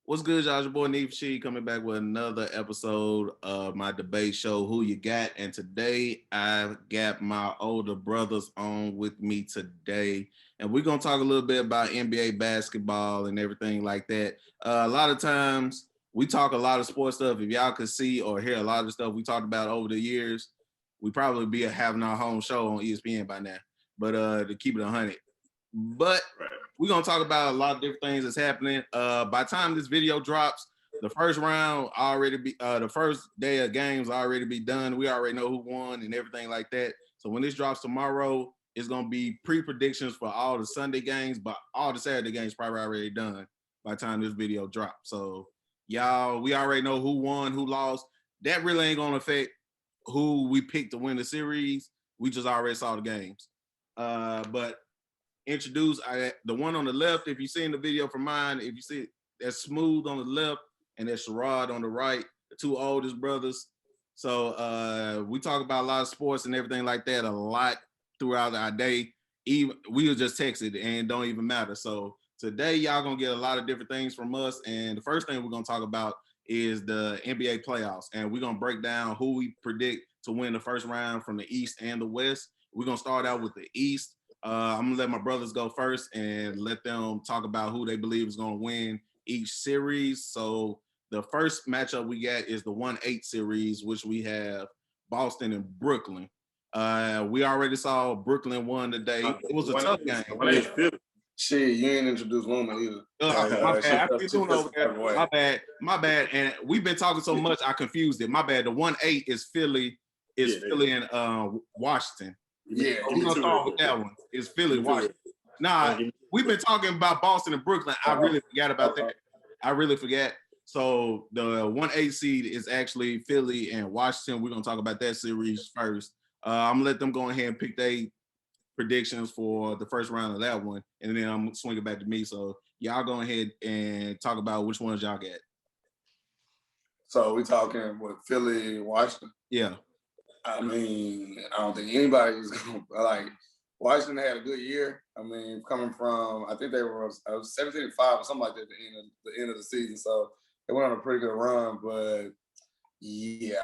What's good, y'all? Your boy Neef She coming back with another episode of my debate show, Who You Got? And today I got my older brothers on with me today. And we're going to talk a little bit about NBA basketball and everything like that. A lot of times we talk a lot of sports stuff. If y'all could see or hear a lot of stuff we talked about over the years, we probably be having our home show on ESPN by now. But to keep it 100. But we're going to talk about a lot of different things that's happening. By the time this video drops, the first round already be, the first day of games already be done. We already know who won and everything like that. So when this drops tomorrow, it's going to be pre-predictions for all the Sunday games, but all the Saturday games probably already done by the time this video drops. So y'all, we already know who won, who lost. That really ain't going to affect who we picked to win the series. We just already saw the games. But introduce the one on the left. If you seen the video from mine, if you see it, that's Smooth on the left and that's Sherrod on the right, the two oldest brothers. So we talk about a lot of sports and everything like that a lot throughout our day. Even we were just texted and don't even matter. So today y'all gonna get a lot of different things from us. And the first thing we're gonna talk about is the NBA playoffs. And we're gonna break down who we predict to win the first round from the East and the West. We're gonna start out with the East. I'm gonna let my brothers go first and let them talk about who they believe is gonna win each series. So the first matchup we got is the 1-8 series, which we have Boston and Brooklyn. We already saw Brooklyn won today. It was a tough game. Shit, you ain't introduced Luma either. My bad. And we've been talking so much, I confused it. My bad. The 1-8 is Philly, Philly and Washington. Yeah, we're gonna start with that one. It's Philly, Washington. Nah, we've been talking about Boston and Brooklyn. I really forgot about that. I really forgot. So the 1-8 seed is actually Philly and Washington. We're gonna talk about that series first. I'm gonna let them go ahead and pick their predictions for the first round of that one, and then I'm swinging back to me. So y'all go ahead and talk about which ones y'all got. So we talking with Philly and Washington? Yeah. I mean, I don't think anybody's going to, like, Washington had a good year. I mean, coming from, I think they were 17-5 or something like that at the end of the season. So they went on a pretty good run, but yeah,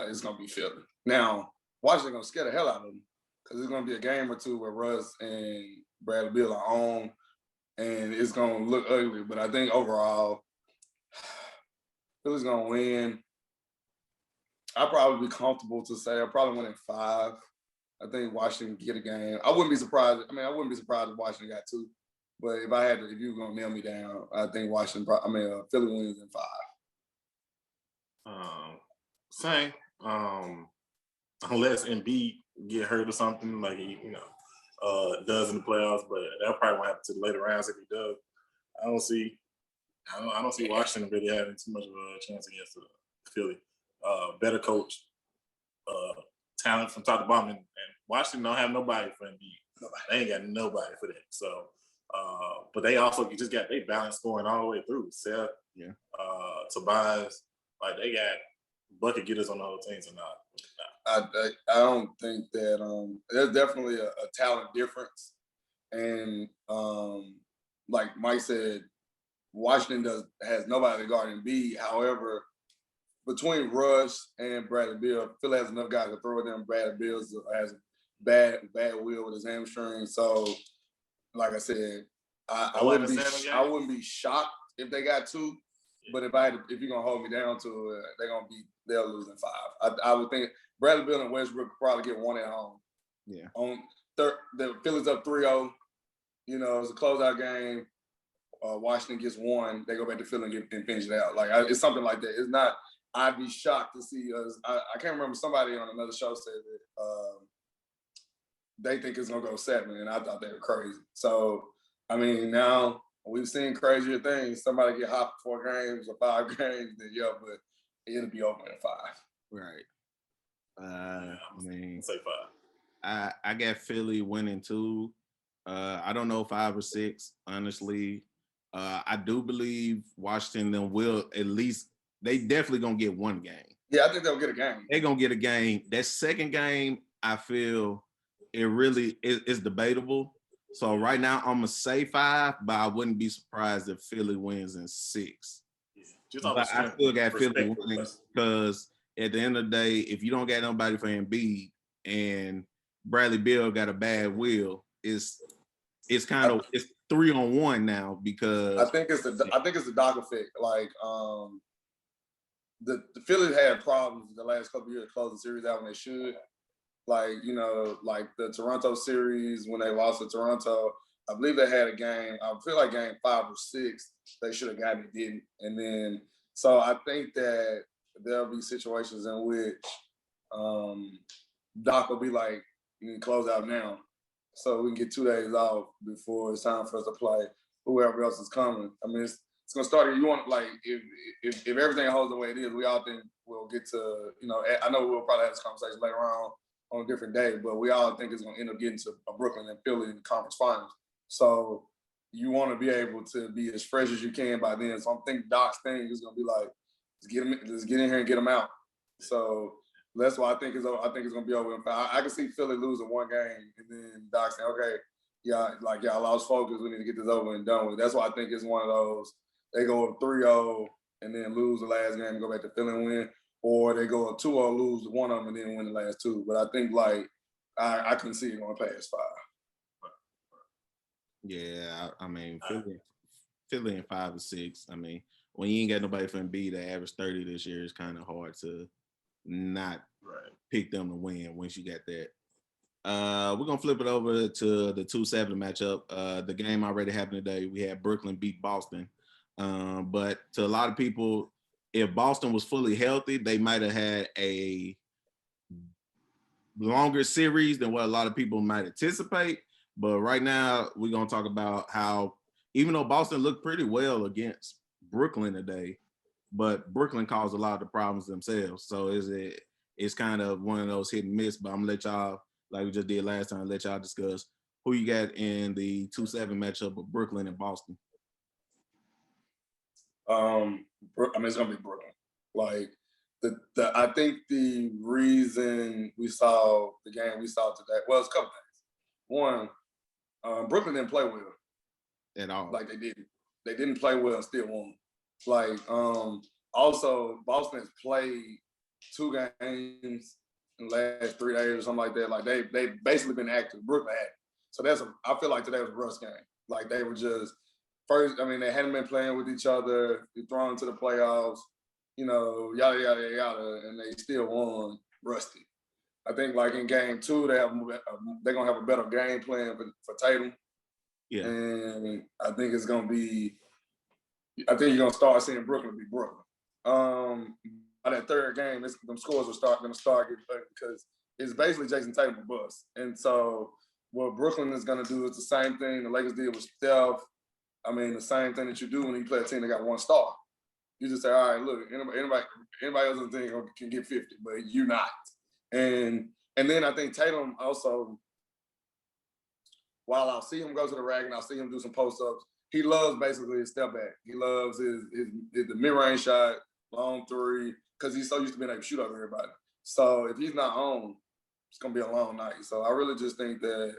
it's going to be Philly. Now, Washington going to scare the hell out of them because it's going to be a game or two where Russ and Bradley Beal are on, and it's going to look ugly. But I think overall, Philly's going to win. I'd probably be comfortable to say I'll probably win in 5. I think Washington can get a game. I wouldn't be surprised. I wouldn't be surprised if Washington got 2. But if you were gonna nail me down, I think Philly wins in 5. Same. Unless Embiid get hurt or something like he, does in the playoffs, but that probably won't happen to the later rounds if he does. I don't see Washington really having too much of a chance against Philly. Better coach, talent from top to bottom, and Washington don't have nobody for Embiid. They ain't got nobody for that. So, but they also just got they balance scoring all the way through. Seth, Tobias, like they got bucket getters on the whole teams or not. I don't think that there's definitely a talent difference, and like Mike said, Washington has nobody to guard Embiid. However, between Russ and Bradley Beal, Phil has enough guys to throw at them. Bradley Beal has a bad wheel with his hamstring. So, like I said, I wouldn't be shocked if they got 2. But if you're gonna hold me down to it, they'll lose in 5. I would think Bradley Beal and Westbrook could probably get 1 at home. Yeah. The Phillies up 3-0. It's a closeout game. Washington gets 1. They go back to Philly and finish it out. It's something like that. It's not. I'd be shocked to see us. I can't remember, somebody on another show said that they think it's going to go 7, and I thought they were crazy. So, now we've seen crazier things. Somebody get hot for 4 games or 5 games, then but it'll be over in 5. Right. Say 5. I got Philly winning 2. I don't know 5 or 6, honestly. I do believe Washington will at least. They definitely gonna get 1 game. Yeah, I think they'll get a game. They're gonna get a game. That second game, I feel it really is debatable. So right now I'm gonna say 5, but I wouldn't be surprised if Philly wins in 6. Yeah. Just But I still got Philly winning because at the end of the day, if you don't got nobody for Embiid and Bradley Beal got a bad will, it's kind of it's 3-on-1 now because I think it's the Doc effect. Like the Phillies had problems the last couple of years closing series out when they should. Like, you know, like the Toronto series when they lost to Toronto, I believe they had a game. I feel like game 5 or 6, they should have gotten it, didn't. And then, so I think that there'll be situations in which Doc will be like, you can close out now. So we can get 2 days off before it's time for us to play whoever else is coming. I mean, it's gonna start. You want like if everything holds the way it is, we all think we'll get to, you know. I know we'll probably have this conversation later on a different day, but we all think it's gonna end up getting to Brooklyn and Philly in the conference finals. So you want to be able to be as fresh as you can by then. So I'm thinking Doc's thing is gonna be like, let's get in here and get them out. So that's why I think it's gonna be over in 5. I can see Philly losing 1 game and then Doc saying, okay, y'all lost focus. We need to get this over and done with. That's why I think it's one of those. They go up 3-0 and then lose the last game and go back to Philly and win, or they go up 2-0, lose one of them, and then win the last 2. But I think like I couldn't see it going past 5. Yeah, I mean Philly in 5 or 6. I mean, when you ain't got nobody for Embiid that average 30 this year, it's kind of hard to not pick them to win once you got that. We're gonna flip it over to the 2-7 matchup. The game already happened today. We had Brooklyn beat Boston. But to a lot of people, if Boston was fully healthy, they might have had a longer series than what a lot of people might anticipate. But right now, we're going to talk about how, even though Boston looked pretty well against Brooklyn today, but Brooklyn caused a lot of the problems themselves. So it's kind of one of those hit and miss. But I'm going to let y'all, like we just did last time, let y'all discuss who you got in the 2-7 matchup of Brooklyn and Boston. I mean, it's gonna be Brooklyn. Like I think the reason we saw the game we saw today, well, it's a couple things. One, Brooklyn didn't play well at all. Like they didn't play well and still won. Like also Boston has played 2 games in the last 3 days or something like that. Like they've basically been active. Brooklyn had. So I feel like today was a rust game. Like they were just. First, I mean, they hadn't been playing with each other, thrown into the playoffs, you know, yada, yada, yada, and they still won rusty. I think, like, in game 2, they're going to have a better game plan for Tatum. Yeah. And I think it's going to be – I think you're going to start seeing Brooklyn be Brooklyn. By that 3rd game, them scores are going to start getting better because it's basically Jason Tatum a bust. And so what Brooklyn is going to do is the same thing the Lakers did with Steph. I mean, the same thing that you do when you play a team that got 1 star. You just say, all right, look, anybody else in the team can get 50, but you not. And then I think Tatum also, while I'll see him go to the rack and I'll see him do some post-ups, he loves basically his step back. He loves the mid-range shot, long 3, because he's so used to being able to shoot over everybody. So if he's not on, it's going to be a long night. So I really just think that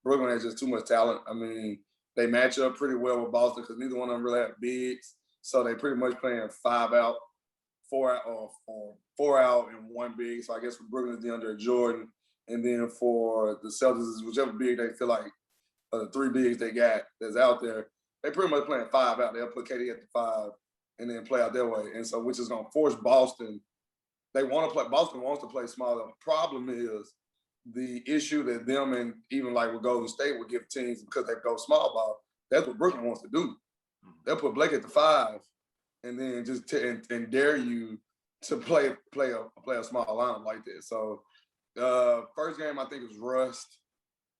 Brooklyn has just too much talent. I mean, they match up pretty well with Boston because neither one of them really have bigs. So they pretty much playing 5 out, 4 out, or 4 out and 1 big. So I guess for Brooklyn, it's DeAndre Jordan. And then for the Celtics, is whichever big they feel like, the 3 bigs they got that's out there, they pretty much playing 5 out. They'll put KD at the 5 and then play out their way. And so which is going to force Boston. Boston wants to play smaller. The problem is, the issue that them and even like with Golden State would give teams because they go small ball, that's what Brooklyn wants to do. They'll put Blake at the 5 and then just and dare you to play a small lineup like that. So first game I think was rust.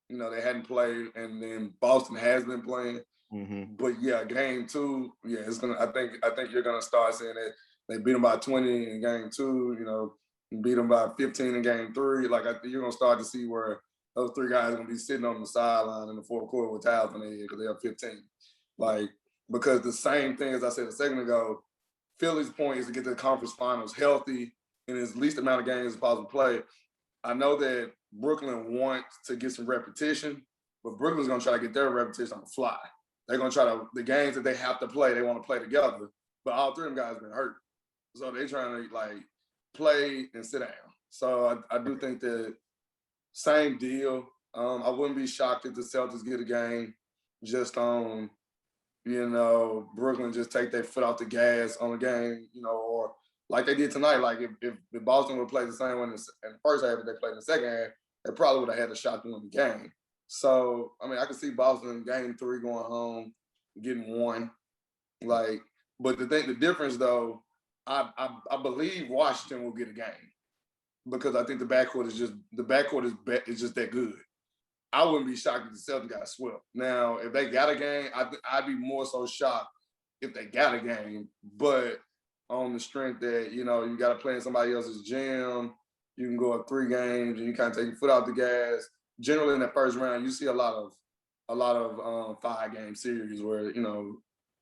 You know, they hadn't played, and then Boston has been playing. Mm-hmm. But yeah, game 2, yeah, it's gonna. I think you're gonna start seeing that they beat them by 20 in game 2. You know. Beat them by 15 in game 3. Like, you're going to start to see where those 3 guys are going to be sitting on the sideline in the 4th quarter with towels on their head because they have 15. Like, because the same thing as I said a second ago, Philly's point is to get to the conference finals healthy in as least amount of games as possible to play. I know that Brooklyn wants to get some repetition, but Brooklyn's gonna try to get their repetition on the fly. They're gonna try to the games that they have to play, they want to play together. But all three of them guys been hurt, so they're trying to like play and sit down. So I do think that same deal. I wouldn't be shocked if the Celtics get a game just on, Brooklyn just take their foot off the gas on the game, or like they did tonight. Like if Boston would play the same one in the first half, if they played in the second half, they probably would have had a shot to win the game. So I mean, I could see Boston game 3 going home, getting 1. Like, but the difference though, I believe Washington will get a game because I think the backcourt is just that good. I wouldn't be shocked if the Celtics got swept. Now, if they got a game, I'd be more so shocked if they got a game. But on the strength that you got to play in somebody else's gym, you can go up 3 games and you kind of take your foot out the gas. Generally, in that first round, you see a lot of 5-game series where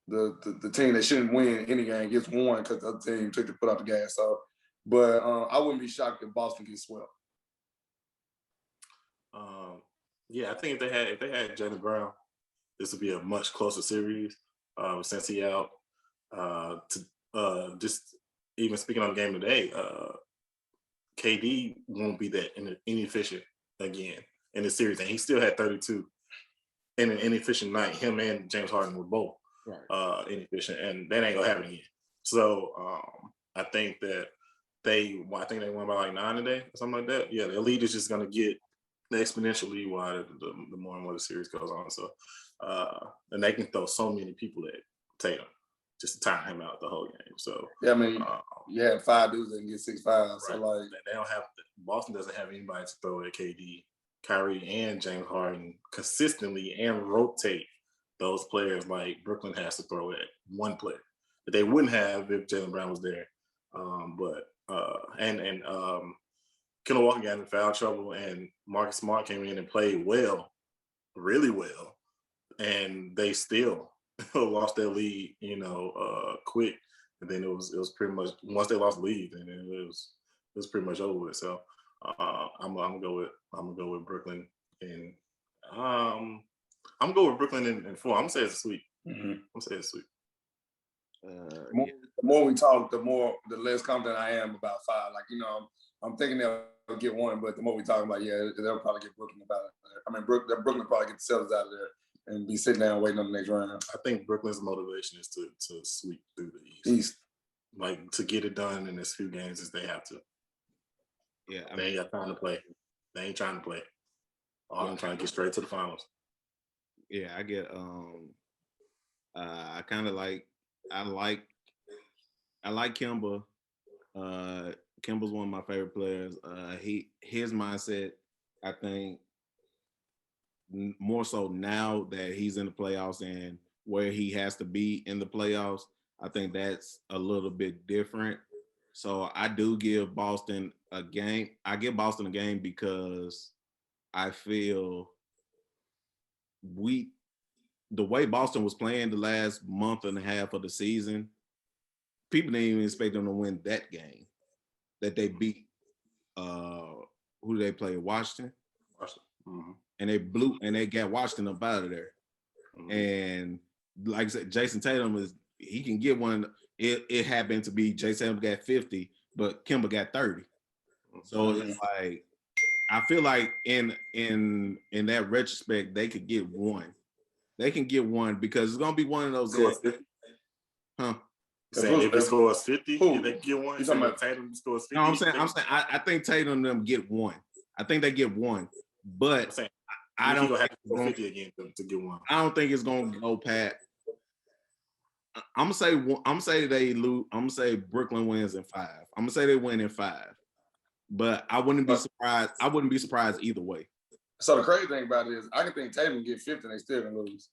the team that shouldn't win any game gets one because the other team took the foot out the gas. So, but I wouldn't be shocked if Boston gets swept. Yeah, I think if they had Jaylen Brown, this would be a much closer series. Since he out, just even speaking on the game today, KD won't be that inefficient again in the series, and he still had 32 in an inefficient night. Him and James Harden were both inefficient, and that ain't gonna happen again. So I think that they won by like 9 today or something like that. Yeah, the lead is just gonna get exponentially while the more and more the series goes on. So and they can throw so many people at Tatum just to tire him out the whole game. So yeah, I mean, you had 5 dudes that can get 6 fouls. Right. So like they don't have Boston doesn't have anybody to throw at KD, Kyrie, and James Harden consistently and rotate those players like Brooklyn has to throw at one player that they wouldn't have if Jaylen Brown was there. Kemba Walker got in foul trouble, and Marcus Smart came in and played well, really well, and they still lost their lead, quick. And then it was pretty much once they lost the lead, and it was pretty much over with. So I'm gonna go with Brooklyn, and I'm gonna go with Brooklyn in 4. I'm gonna say it's a sweep. Mm-hmm. I'm gonna say it's a sweep. The more we talk, the less confident I am about 5. Like I'm thinking they'll get 1, but the more we talk about, they'll probably get Brooklyn about it. I mean, Brooklyn probably get the Celtics out of there and be sitting down waiting on the next round. I think Brooklyn's motivation is to sweep through the East. Like to get it done in as few games as they have to. Yeah, they ain't got time to play. They ain't trying to play. All I'm trying to get straight to the finals. Yeah, I get. I kind of like. I like Kemba. Kemba's one of my favorite players. His mindset, I think, more so now that he's in the playoffs and where he has to be in the playoffs, I think that's a little bit different. So I do give Boston a game. I give Boston a game because I feel the way Boston was playing the last month and a half of the season, people didn't even expect them to win that game that they beat. Who did they play? Washington. Mm-hmm. And they got Washington up out of there. Mm-hmm. And like I said, Jason Tatum he can get one. It happened to be Jason Tatum got 50, but Kemba got 30. So it's like I feel like in that retrospect, they could get 1. They can get 1 because it's gonna be one of those games. Huh? If it scores 50, they get 1. You talking about Tatum scores 50? No, I'm saying I think Tatum and them get 1. I think they get 1, but I don't have to go 50 again to get 1. I don't think it's gonna go past. I'm gonna say they lose. I'm gonna say Brooklyn wins in 5. I'm gonna say they win in 5, but I wouldn't be surprised. I wouldn't be surprised either way. So the crazy thing about it is, I can think Tatum get 50 and they still gonna lose.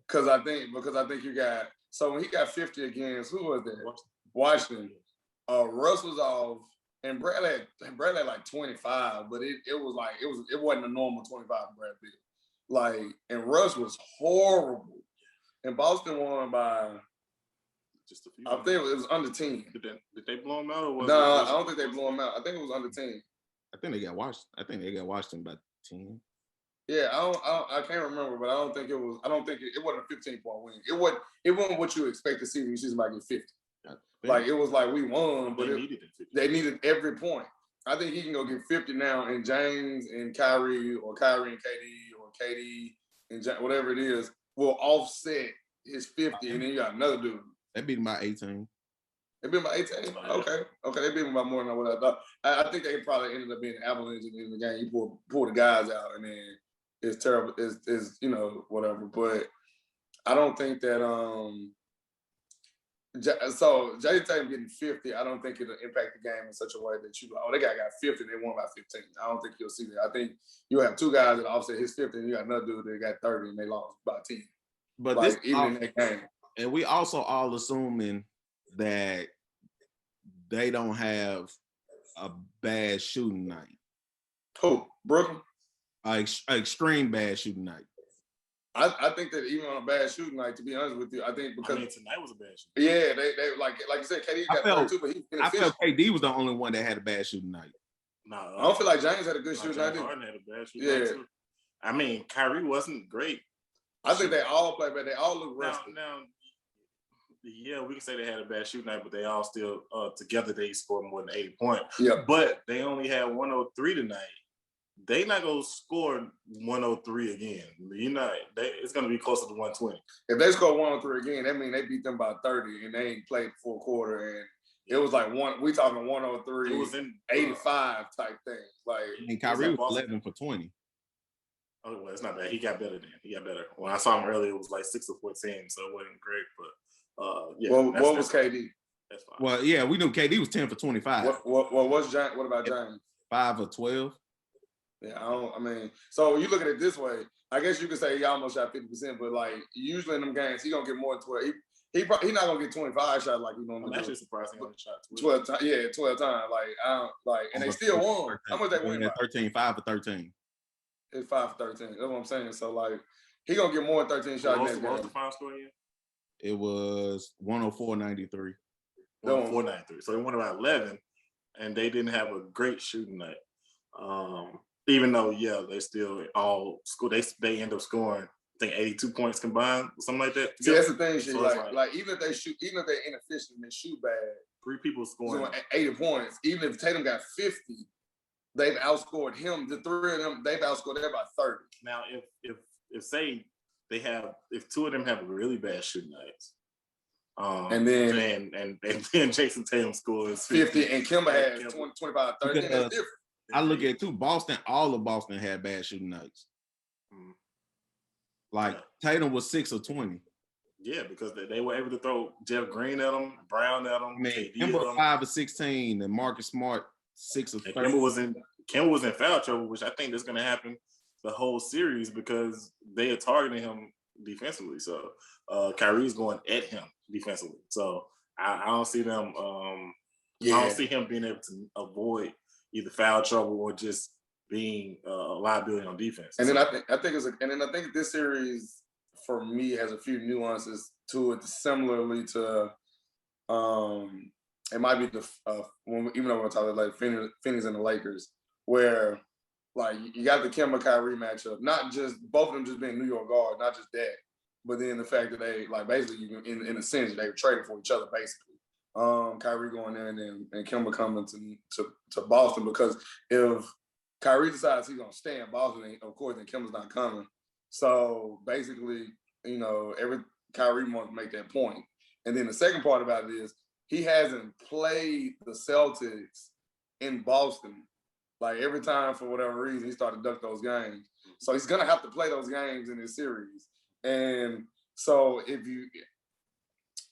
Because I think you got. So when he got 50 against who was that? Washington. Russ was off, and Bradley had like 25, but it wasn't a normal 25 for Brad Pitt. Like, and Russ was horrible. And Boston won by just a few. I think it was under 10. Did they blow him out or was No, I don't think they blew him out. I think it was under 10. I think they got Washington by 10. Yeah, I can't remember, but I don't think it was. I don't think it wasn't a 15-point win. It wasn't what you expect to see when you see somebody get 50. Like it was like we won, but they needed every point. I think he can go get 50 now, and James and Kyrie, or Kyrie and KD, or KD and whatever it is, will offset his 50, and then you got another dude. They beat him by 18. They beat him by 18? Okay. They beat him by more than what I thought. I think they probably ended up being an avalanche in the game. You pull the guys out, and then it's terrible. It's whatever. But I don't think that so Jay Tatum getting 50, I don't think it'll impact the game in such a way that you they got 50, they won by 15. I don't think you'll see that. I think you'll have two guys that offset his 50, and you got another dude that got 30 and they lost by 10. But like, this even in that game. And we also all assuming that they don't have a bad shooting night. Who? Brooklyn? Extreme bad shooting night. I think that even on a bad shooting night, to be honest with you, I think because tonight was a bad shooting. Yeah, they like you said, KD got 32, but I felt KD was the only one that had a bad shooting night. No, I don't feel like James had a good shooting night. Harden had a bad shooting night too. I mean, Kyrie wasn't great. I think they all play, but they all look rusty. Now, yeah, we can say they had a bad shooting night, but they all still together they scored more than 80 points. Yeah, but they only had 103 tonight. They not gonna score 103 again. It's gonna be closer to 120. If they score 103 again, that means they beat them by 30, and they ain't played the full quarter. And it was like we talking 103. It was in 85 type thing. Like, and Kyrie was 11 for 20. Oh, well, it's not bad. He got better then. He got better. When I saw him earlier, it was like 6 or 14, so it wasn't great. But yeah. Well, what was KD? That's fine. Well, yeah, we knew KD was 10 for 25. What's James? What about James? 5 or 12. Yeah, so you look at it this way. I guess you could say he almost shot 50%, but like usually in them games, he gonna get more than 12. He not gonna get 25 shots like he normally. I'm actually surprised he only shot 12 times. Yeah, 12 times. Like I don't like, and they still won. How much they win? 13, 5 for 13. It's 5 for 13. That's what I'm saying. So like, he gonna get more than 13 shots. What was the final score again? It was 104-93. 104-93. So they won about 11, and they didn't have a great shooting night. Even though, they still all score. They end up scoring, I think 82 points combined, something like that. See, that's the thing, so like even if they're inefficient and they shoot bad, 3 people scoring 80 points. Even if Tatum got 50, they've outscored him. The 3 of them, they've outscored them by 30. Now, if say they have, if 2 of them have really bad shooting nights, and then Jason Tatum scores 50 and Kemba has 20, 25, 30, that's different. I look at too. All of Boston had bad shooting nights. Like Tatum was 6 or 20. Yeah, because they were able to throw Jeff Green at him, Brown at him. Kemba 5 or 16, and Marcus Smart 6 or 30. Kemba was in foul trouble, which I think is going to happen the whole series because they are targeting him defensively. So Kyrie's going at him defensively. So I don't see them. I don't see him being able to avoid either foul trouble or just being a liability on defense. And then I think this series for me has a few nuances to it, similarly to it might be even though we're talking like Phoenix and the Lakers, where like you got the Kemba Kyrie matchup, not just both of them just being New York guards, not just that, but then the fact that they like basically in a sense they were trading for each other basically. Kyrie going there and Kemba coming to Boston, because if Kyrie decides he's gonna stay in Boston, of course, then Kemba's not coming. So basically, Kyrie wants to make that point. And then the second part about it is he hasn't played the Celtics in Boston. Like every time for whatever reason he started to duck those games. So he's gonna have to play those games in this series. And so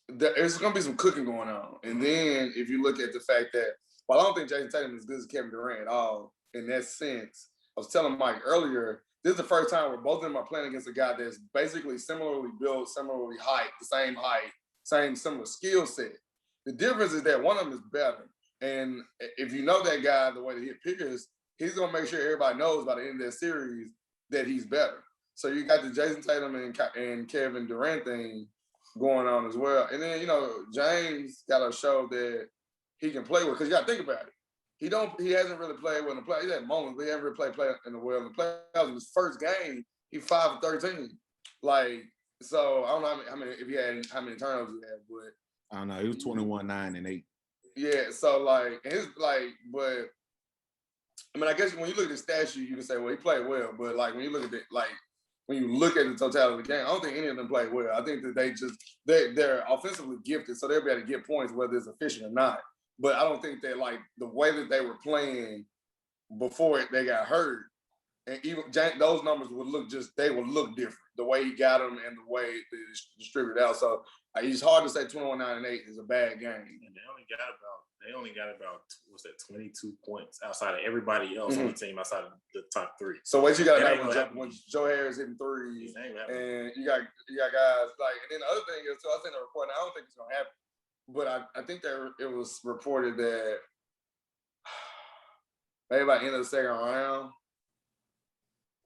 there's going to be some cooking going on. And then if you look at the fact that, while I don't think Jason Tatum is as good as Kevin Durant at all, in that sense, I was telling Mike earlier, this is the first time where both of them are playing against a guy that's basically similarly built, similarly height, the same height, similar skill set. The difference is that one of them is better. And if you know that guy, the way that he pitches, he's going to make sure everybody knows by the end of that series that he's better. So you got the Jason Tatum and Kevin Durant thing going on as well. And then, James got to show that he can play with, because you got to think about it. he hasn't really played well in the playoffs. He had moments, but he hasn't really played in the playoffs. In his first game, he 5 for 13. Like, so I don't know how many turnovers he had, but I don't know. He was 21, 9, and 8. Yeah, so like but I mean, I guess when you look at the stat sheet, you can say, well, he played well, but like when you look at the totality of the game, I don't think any of them played well. I think that they're offensively gifted, so they'll be able to get points whether it's efficient or not. But I don't think that like the way that they were playing before they got hurt, and even those numbers would look different. The way he got them and the way it's distributed out. So it's hard to say 21, 9, and 8 is a bad game. And they only got about 22 points outside of everybody else on the team outside of the top 3. So what you got when Joe Harris hitting threes, and you got guys like, and then the other thing is, so I seen the report. I don't think it's gonna happen, but I think that it was reported that maybe by the end of the second round,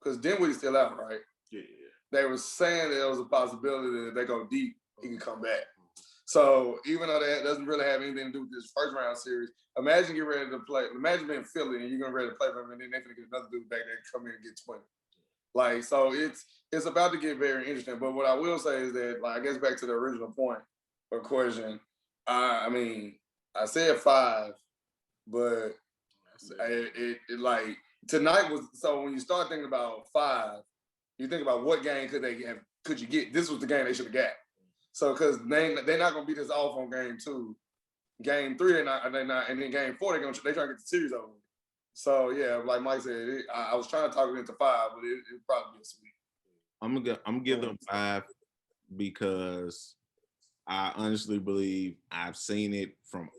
because Dinwiddie's still out, right? Yeah. They were saying that there was a possibility that if they go deep, he can come back. So even though that doesn't really have anything to do with this first round series, imagine getting ready to play. Imagine being Philly and you're getting ready to play for them, and then they're going to get another dude back there and come in and get 20. Like, so it's about to get very interesting. But what I will say is that, like, I guess back to the original point of question, I mean, I said 5, but it like tonight was, so when you start thinking about 5, you think about what game could you get? This was the game they should have got. So, because they're not going to beat us off on game 2. Game 3, they're not, and then game 4, they're trying to get the series over. So, yeah, like Mike said, I was trying to talk it into 5, but it'd probably be a sweep. I'm gonna give them 5 because I honestly believe I've seen it from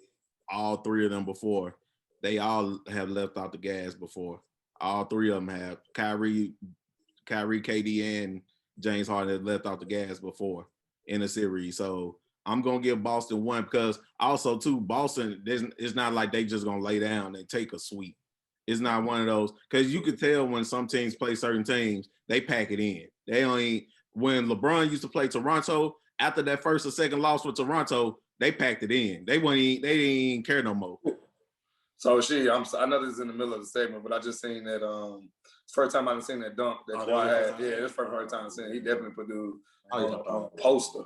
all 3 of them before. They all have left out the gas before. All 3 of them have. Kyrie, KD, and James Harden have left out the gas before in a series. So I'm going to give Boston 1 because also, too, Boston, it's not like they just going to lay down and take a sweep. It's not one of those, because you could tell when some teams play certain teams, they pack it in. When LeBron used to play Toronto, after that first or second loss with Toronto, they packed it in. They didn't even care no more. So I know this is in the middle of the segment, but I just seen that it's the first time I've seen that dunk that Kawhi had. Yeah, this first time I've seen it. He definitely put dude on a poster.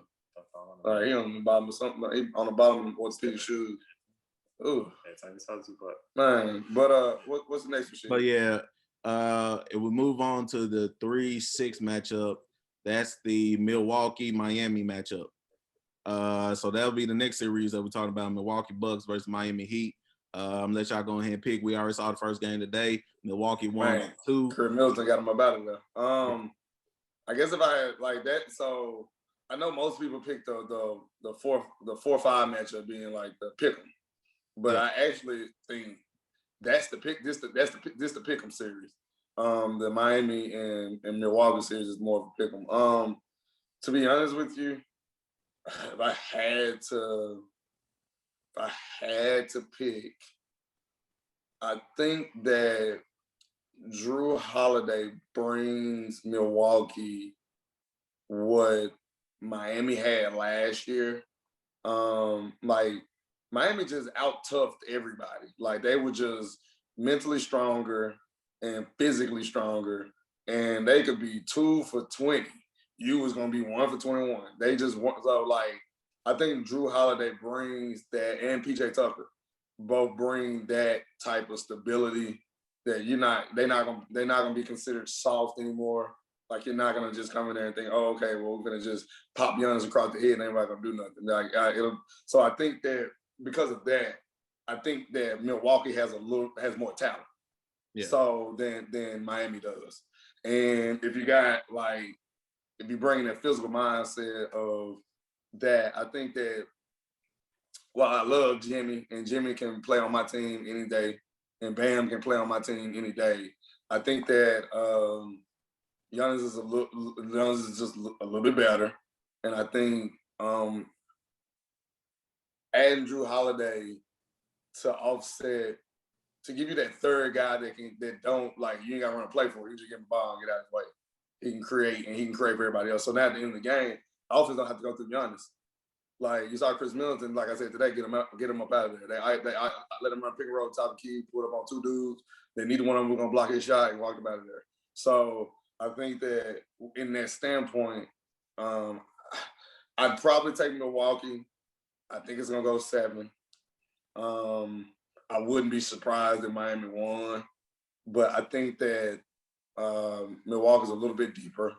He on the bottom of something. He on the bottom of Orthopedic shoes. Ooh, man. But what's the next machine? But yeah, it would move on to the 3-6 matchup. That's the Milwaukee-Miami matchup. So that'll be the next series that we're talking about: Milwaukee Bucks versus Miami Heat. Let y'all go ahead and pick. We already saw the first game today. Milwaukee won 2. Kurt Middleton got him about it though. I guess if I had like that, so I know most people pick the 4-5 matchup being like the pick'em, but I actually think that's the pick. This the pick'em series. The Miami and Milwaukee series is more of a pick'em. To be honest with you, if I had to pick, I think that Drew Holiday brings Milwaukee what Miami had last year. Like Miami just out-toughed everybody. Like they were just mentally stronger and physically stronger, and they could be 2 for 20. You was gonna be 1 for 21. They just want, so like I think Drew Holiday brings that, and PJ Tucker both bring that type of stability that they're not gonna be considered soft anymore. Like you're not gonna just come in there and think, oh, okay, well we're gonna just pop Giannis across the head and everybody gonna do nothing. So I think that because of that, I think that Milwaukee has more talent. Yeah. So than Miami does. And if you bring that physical mindset of that, I think that, well, I love Jimmy, and Jimmy can play on my team any day, and Bam can play on my team any day. I think that Giannis is just a little bit better, and I think adding Drew Holiday to offset, to give you that third guy that don't, like, you ain't got to run a play for it. You just get the ball and get out of his way. He can create for everybody else. So now at the end of the game, the offense don't have to go through Giannis. Like you saw Chris Middleton, like I said today, get him up out of there. I let him run pick and roll top of the key, put up on two dudes. Then neither one of them were gonna block his shot and walked him out of there. So I think that in that standpoint, I'd probably take Milwaukee. I think it's gonna go 7. I wouldn't be surprised if Miami won, but I think that Milwaukee's a little bit deeper,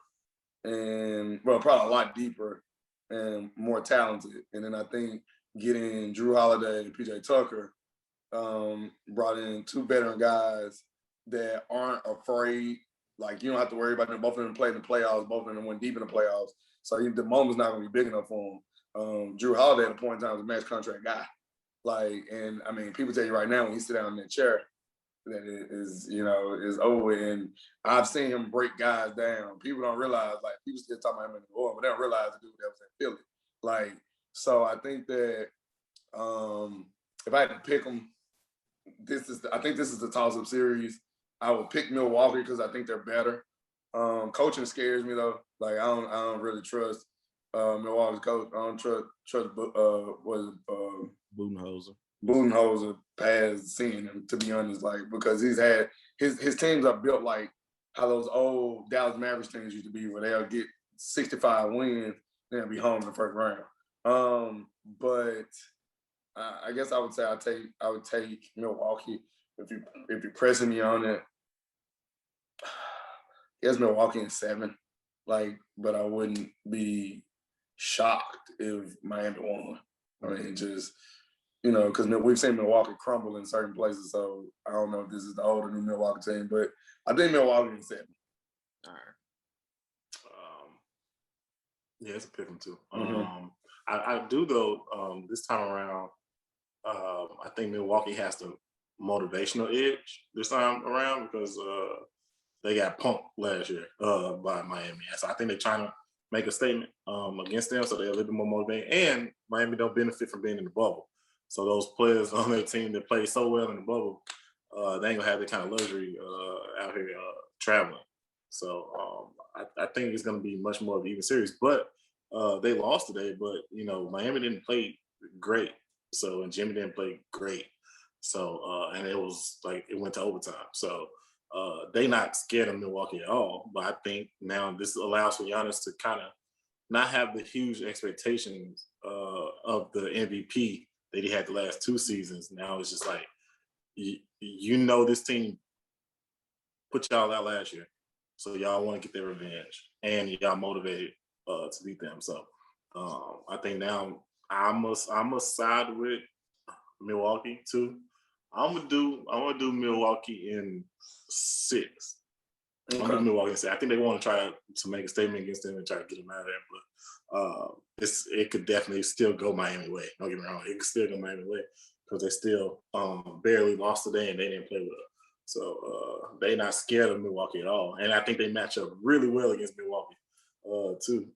and probably a lot deeper and more talented. And then I think getting Drew Holiday and PJ Tucker brought in 2 veteran guys that aren't afraid. Like, you don't have to worry about them. Both of them played in the playoffs. Both of them went deep in the playoffs. So the moment's not going to be big enough for them. Drew Holiday at a point in time was a max contract guy. Like, and I mean, people tell you right now when he sit down in that chair that it is, is over. And I've seen him break guys down. People don't realize, like, people still talking about him in the Orleans, but they don't realize the dude that was in Philly. Like, so I think that if I had to pick them, I think this is the toss-up series. I would pick Milwaukee because I think they're better. Coaching scares me though. Like, I don't really trust Milwaukee's coach. I don't trust Budenholzer past seeing him, to be honest, like, because he's had his teams are built like how those old Dallas Mavericks teams used to be, where they'll get 65 wins, then they'll be home in the first round. But I guess I would say I would take Milwaukee if you're pressing me on it. Yes, Milwaukee in 7, like, but I wouldn't be shocked if Miami won. I mean, just, because we've seen Milwaukee crumble in certain places, so I don't know if this is the old or new Milwaukee team, but I think Milwaukee in 7. All right. Yeah, it's a pick 'em too. Mm-hmm. I do though. This time around, I think Milwaukee has the motivational edge this time around because they got punked last year by Miami. So I think they're trying to make a statement against them, so they're a little bit more motivated. And Miami don't benefit from being in the bubble. So those players on their team that play so well in the bubble, they ain't gonna have that kind of luxury out here traveling. So I think it's gonna be much more of an even series. But they lost today. But Miami didn't play great. So and Jimmy didn't play great. So and it was like it went to overtime. So they not scared of Milwaukee at all. But I think now this allows for Giannis to kind of not have the huge expectations of the MVP that he had the last 2 seasons. Now it's just like, this team put y'all out last year. So y'all want to get their revenge. And y'all motivated to beat them. So I think now I must side with Milwaukee too. I'm gonna do Milwaukee in 6. Okay. I'm gonna do Milwaukee in 6. I think they want to try to make a statement against them and try to get them out of there, but it could definitely still go Miami way. Don't get me wrong, it could still go Miami way because they still barely lost today and they didn't play well. So they're not scared of Milwaukee at all, and I think they match up really well against Milwaukee too,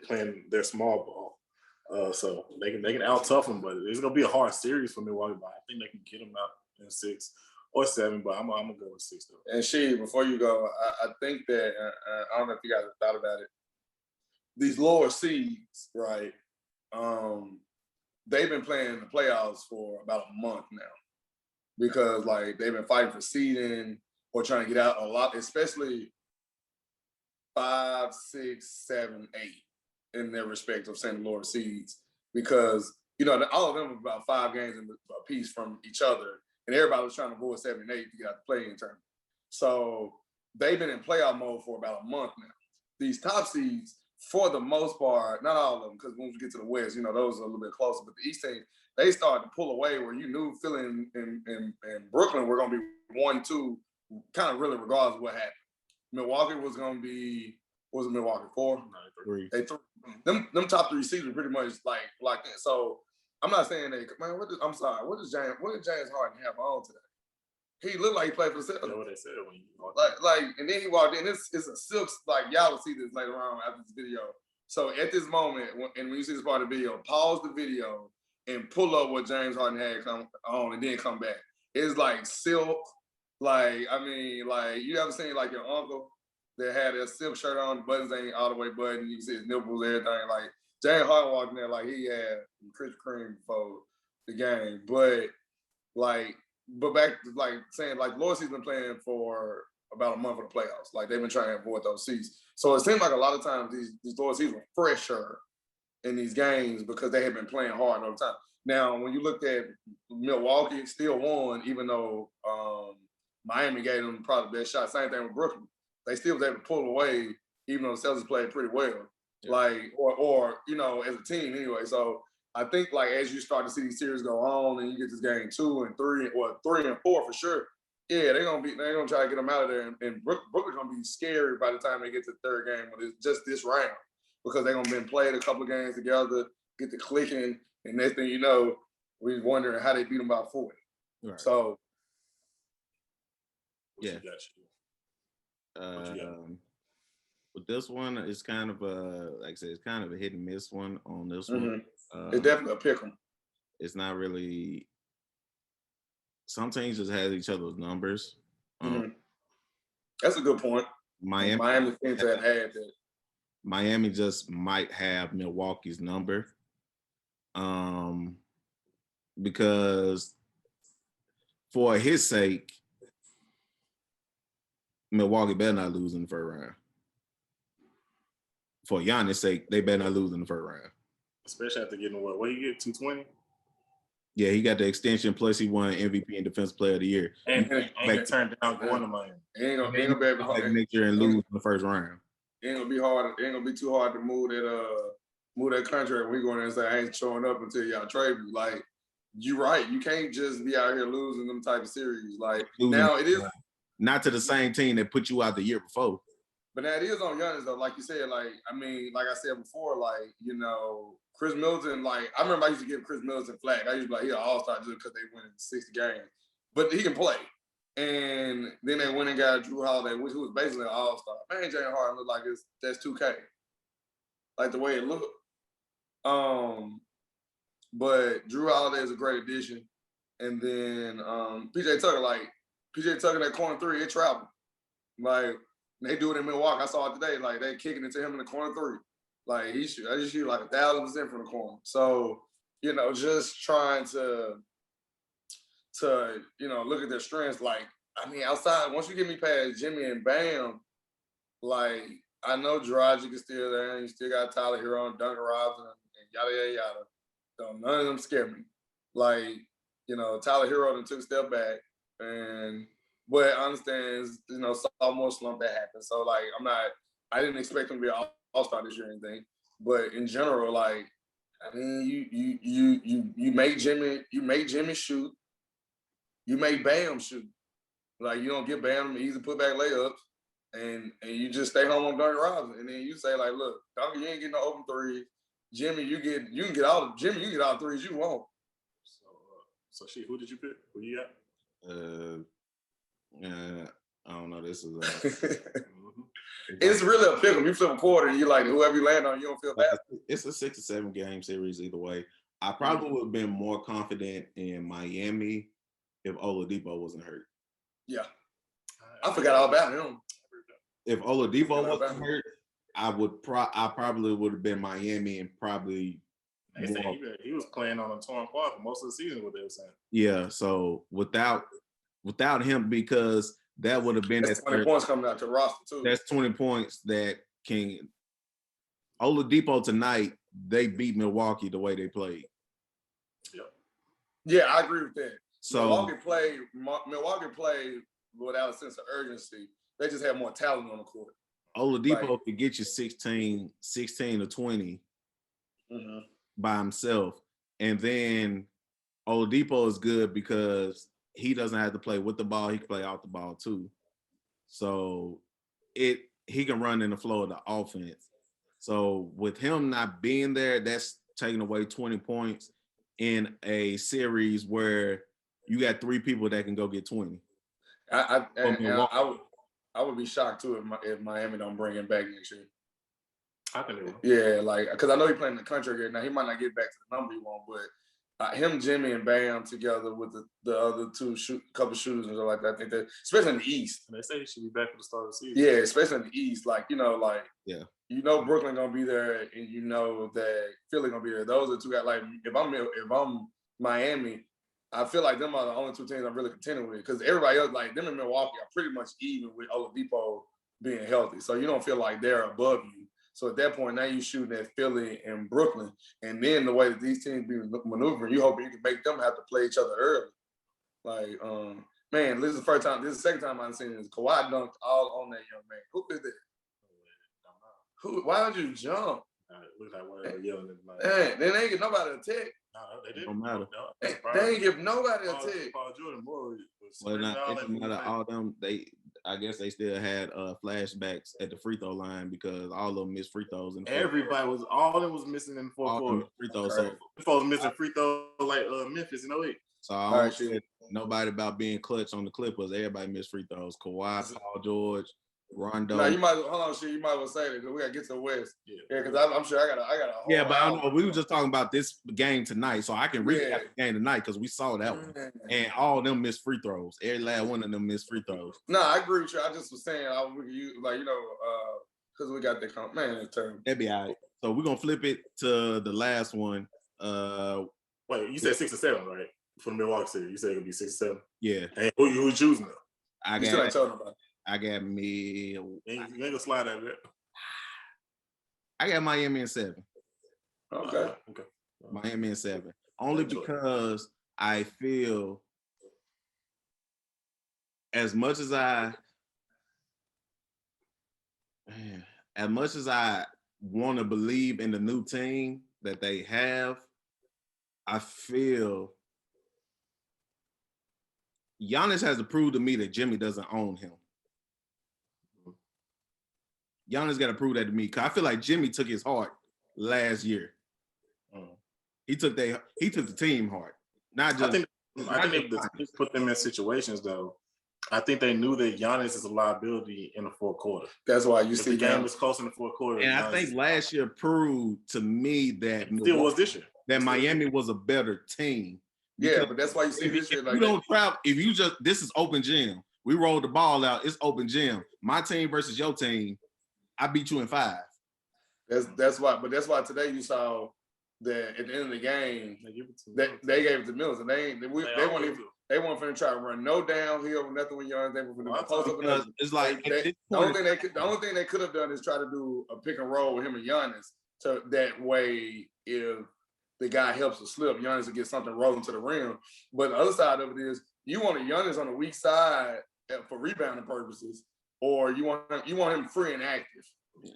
playing their small ball. So they can out tough them, but it's gonna be a hard series for Milwaukee. But I think they can get them out in 6 or 7. But I'm gonna go with 6 though. And before you go, I think that I don't know if you guys have thought about it. These lower seeds, right? They've been playing in the playoffs for about a month now because like they've been fighting for seeding or trying to get out a lot, especially 5, 6, 7, 8. In their respective same lower seeds, because all of them were about 5 games a piece from each other, and everybody was trying to avoid 7 and 8 to get out the play-in tournament. So they've been in playoff mode for about a month now. These top seeds, for the most part, not all of them, because once we get to the West, those are a little bit closer. But the East team, they started to pull away where you knew Philly and Brooklyn were going to be 1-2, kind of really regardless of what happened. Milwaukee was going to be. Was it Milwaukee 4? 3. They 3. Them top 3 seeds were pretty much like that. So I'm not saying that. Man, I'm sorry. What did James Harden have on today? He looked like he played for the Celtics. That's what they said when you walked in. And then he walked in. It's a silk. Like y'all will see this later on after this video. So at this moment, when you see this part of the video, pause the video and pull up what James Harden had come on, and then come back. It's like silk. Like you ever seen like your uncle that had a silk shirt on, the buttons ain't all the way buttoned, you can see his nipples, everything. Like James Harden walked in there like he had Krispy Kreme before the game. But back to like saying like Loyalty's been playing for about a month of the playoffs. Like they've been trying to avoid those seats. So it seems like a lot of times these Loyalties were fresher in these games because they had been playing hard all the time. Now, when you looked at Milwaukee, still won, even though Miami gave them probably the best shot. Same thing with Brooklyn. They still was able to pull away, even though the Celtics played pretty well. Yeah. Like, or as a team anyway. So I think like as you start to see these series go on and you get this game 2 and 3, or 3 and 4 for sure. Yeah, they're gonna try to get them out of there, and Brooklyn's gonna be scary by the time they get to the third game when it's just this round, because they're gonna been played a couple of games together, get the clicking, and next thing you know, we're wondering how they beat them by 40. Right. So yeah. With this one, it's kind of like I said, it's kind of a hit and miss one on this one. It's definitely a pick 'em. It's not really. Some teams just have each other's numbers. That's a good point. Miami seems to have had that. Miami just might have Milwaukee's number, because for his sake, Milwaukee better not lose in the first round. For Giannis' sake, they better not lose in the first round. Especially after getting what you get, 220? Yeah, he got the extension, plus he won MVP and Defensive Player of the Year. And turned down going to Miami. Ain't gonna be able to next year and lose in the first round. It ain't gonna be hard. It ain't gonna be too hard to move that contract. We going there and say I ain't showing up until y'all trade me. Like, you right. You can't just be out here losing them type of series. Like now it is not to the same team that put you out the year before. But that is on Giannis though. Like you said, like I said before, like Chris Middleton. Like I remember I used to give Chris Middleton flack. I used to be like, he's an all-star just because they win 60 games, but he can play. And then they went and got Drew Holiday, who was basically an all-star. Man, James Harden looked like that's 2K. Like the way it looked. But Drew Holiday is a great addition. And then PJ Tucker, that corner three, it traveled. Like they do it in Milwaukee. I saw it today. Like they kicking it to him in the corner three. Like I just shoot like 1,000% from the corner. So, just trying to look at their strengths. Like, outside, once you get me past Jimmy and Bam, like, I know Dragic is still there, and you still got Tyler Hero and Duncan Robinson and yada, yada, yada. So none of them scare me. Like, Tyler Hero then took a step back, but I understand, sophomore slump that happened. So, like, I didn't expect him to be an all-star this year or anything. But in general, like, you make Jimmy shoot. You make Bam shoot. Like, you don't give Bam easy putback layups, and you just stay home on Duncan Robinson. And then you say, like, look, Duncan, you ain't getting no open threes. Jimmy, you can get all the threes you want. So who did you pick? Who you got? I don't know. This is it's really a pick 'em. You flip a quarter and you like whoever you land on, you don't feel bad. It's a 6 or 7 game series either way. I probably would have been more confident in Miami if Oladipo wasn't hurt. Yeah. I forgot all about him. If Oladipo wasn't hurt, I probably would have been Miami and probably he was playing on a torn quad for most of the season, what they were saying. Yeah, so without him, because that would have been that's 20 points coming out to the roster too. That's 20 points that can Oladipo tonight, they beat Milwaukee the way they played. Yeah, I agree with that. So Milwaukee played without a sense of urgency. They just had more talent on the court. Oladipo could get you 16 to 20 by himself. And then Oladipo is good because he doesn't have to play with the ball. He can play off the ball too. So he can run in the flow of the offense. So with him not being there, that's taking away 20 points in a series where you got 3 people that can go get 20. I would be shocked too if Miami don't bring him back next year. I think they will. Yeah, like because I know he's playing in the country again. Now he might not get back to the number he want, but him, Jimmy, and Bam together with the other couple shooters and stuff like that. I think that, especially in the East. And they say he should be back for the start of the season. Yeah, especially in the East. Like, yeah. Brooklyn gonna be there, and that Philly gonna be there. Those are two guys. Like, if I'm Miami, I feel like them are the only two teams I'm really contending with, because everybody else, like them in Milwaukee, are pretty much even with Oladipo being healthy. So you don't feel like they're above you. So at that point, now you're shooting at Philly and Brooklyn, and then the way that these teams be maneuvering, you hope you can make them have to play each other early. Like, man, this is the first time. This is the second time I've seen this. Kawhi dunked all on that young man. Who did that? Who? Why don't you jump? Look like one of them yelling at the man, they ain't get nobody a tick. No, they didn't. Don't matter. They ain't give nobody a tick. Paul Jordan was well, not, it doesn't matter. All them, I guess they still had flashbacks at the free throw line because all of them missed free throws. All of them was missing in the fourth quarter. Free throws. Okay. So folks missing free throws like Memphis in 08. So I don't said nobody about being clutch on the Clippers. Everybody missed free throws. Kawhi, Paul George, Rondo. Now you might hold on, shit. You might well say that because we gotta get to the West. Yeah, because I'm sure I got a. Yeah, but I know we were just talking about this game tonight, so I can recap the game tonight because we saw that one, and all of them missed free throws. Every last one of them missed free throws. No, I agree with you. I just was saying, because we got that man. That'd be all right. So we're gonna flip it to the last one. Wait, you said 6 or 7, right? For the Milwaukee series, you said it could be 6 or 7. Yeah. And who you choosing though? I got me. You ain't gonna slide out of it. I got Miami in 7. Okay. Miami in 7. Only because I feel as much as I want to believe in the new team that they have, I feel Giannis has to prove to me that Jimmy doesn't own him. Giannis got to prove that to me because I feel like Jimmy took his heart last year. He took the team heart. Not just. I think they put them in situations though. I think they knew that Giannis is a liability in the fourth quarter. That's why you see the game was close in the fourth quarter. And I think last year proved to me that still was this year that Miami was a better team. Yeah, but that's why you see this year like you don't travel. If you just this is open gym. We rolled the ball out. It's open gym. My team versus your team. I beat you in 5. That's why. But that's why today you saw that at the end of the game they gave it to Mills, and they weren't finna try to run no downhill or nothing with Giannis. They were finna post up. It's like the only thing they could have done is try to do a pick and roll with him and Giannis. So that way, if the guy helps to slip, Giannis will get something rolling to the rim. But the other side of it is you want a Giannis on the weak side for rebounding purposes, or you want him free and active,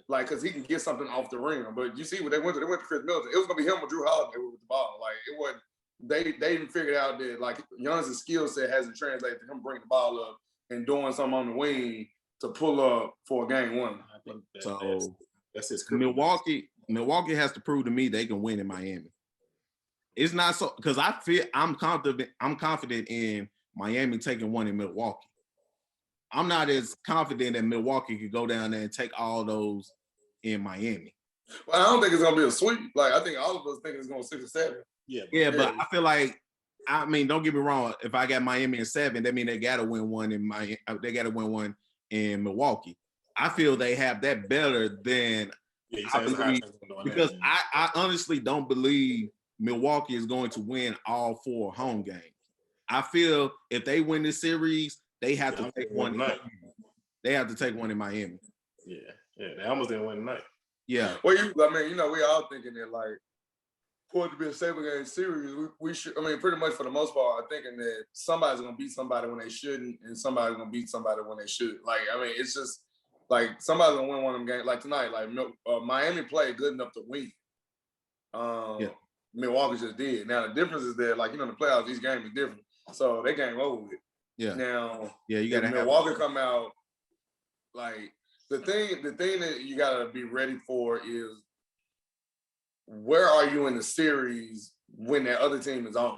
like because he can get something off the rim. But you see what they went to Chris Middleton. It was gonna be him or Drew Holiday with the ball. Like it wasn't. They even figured out that like Giannis' skill set hasn't translated to him bringing the ball up and doing something on the wing to pull up for a game 1. I think that's his Milwaukee has to prove to me they can win in Miami. It's not so because I'm confident in Miami taking one in Milwaukee. I'm not as confident that Milwaukee could go down there and take all those in Miami. Well, I don't think it's gonna be a sweep. Like I think all of us think it's going 6 or 7. Yeah, but I feel like don't get me wrong. If I got Miami in 7, that means they gotta win one in Miami. They gotta win one in Milwaukee. I feel they have that better than I believe because I honestly don't believe Milwaukee is going to win all 4 home games. I feel if they win this series, they have to take one. They have to take one in Miami. Yeah, they almost didn't win tonight. Yeah. Well, we all thinking that like for it to be a 7-game series, we should. I mean, pretty much for the most part, I'm thinking that somebody's gonna beat somebody when they shouldn't, and somebody's gonna beat somebody when they should. Like, I mean, it's just like somebody's gonna win one of them games. Like tonight, like Miami played good enough to win. Milwaukee just did. Now the difference is that, like in the playoffs, these games are different. So they game over with. Yeah. Now, you gotta have Milwaukee come out. Like the thing that you gotta be ready for is where are you in the series when that other team is on?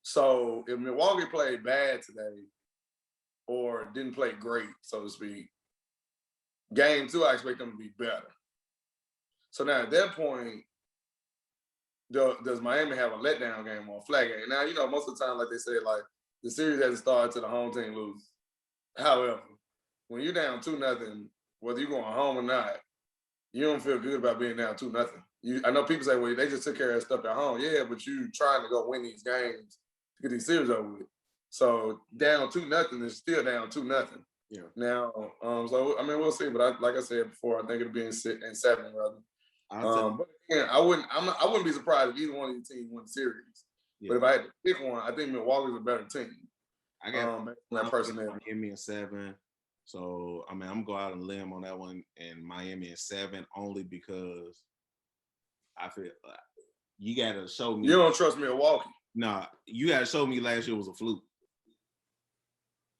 So if Milwaukee played bad today or didn't play great, so to speak, game 2, I expect them to be better. So now at that point, does Miami have a letdown game or a flag game? Now, most of the time, like they say, like the series hasn't started till the home team loses. However, when you're down 2-0, whether you're going home or not, you don't feel good about being down 2-0. I know people say, well, they just took care of stuff at home. Yeah, but you trying to go win these games to get these series over with. So down 2-0 is still down 2-0. Yeah. Now, so I mean, we'll see. But like I said before, I think it'll be in 7 rather. But again, I wouldn't be surprised if either one of these teams won the series. Yeah. But if I had to pick one, I think Milwaukee's a better team. I got that personnel. Miami in 7. So I mean, I'm gonna go out on a limb on that one, and Miami in 7 only because I feel you gotta show me. You don't trust Milwaukee. Nah, you gotta show me last year was a fluke.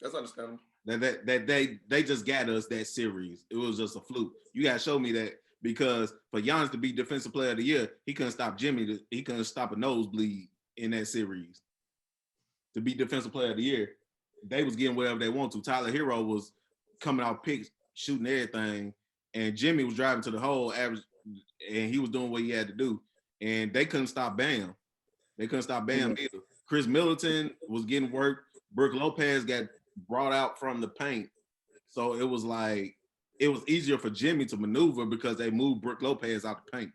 That's understandable. That they just got us that series. It was just a fluke. You gotta show me that, because for Giannis to be Defensive Player of the Year, he couldn't stop Jimmy. He couldn't stop a nosebleed in that series. To be Defensive Player of the Year, they was getting whatever they want to. Tyler Hero was coming out picks, shooting everything, and Jimmy was driving to the hole, average, and he was doing what he had to do. And they couldn't stop Bam. They couldn't stop Bam either. Chris Middleton was getting work. Brook Lopez got brought out from the paint. So it was like, it was easier for Jimmy to maneuver because they moved Brook Lopez out the paint.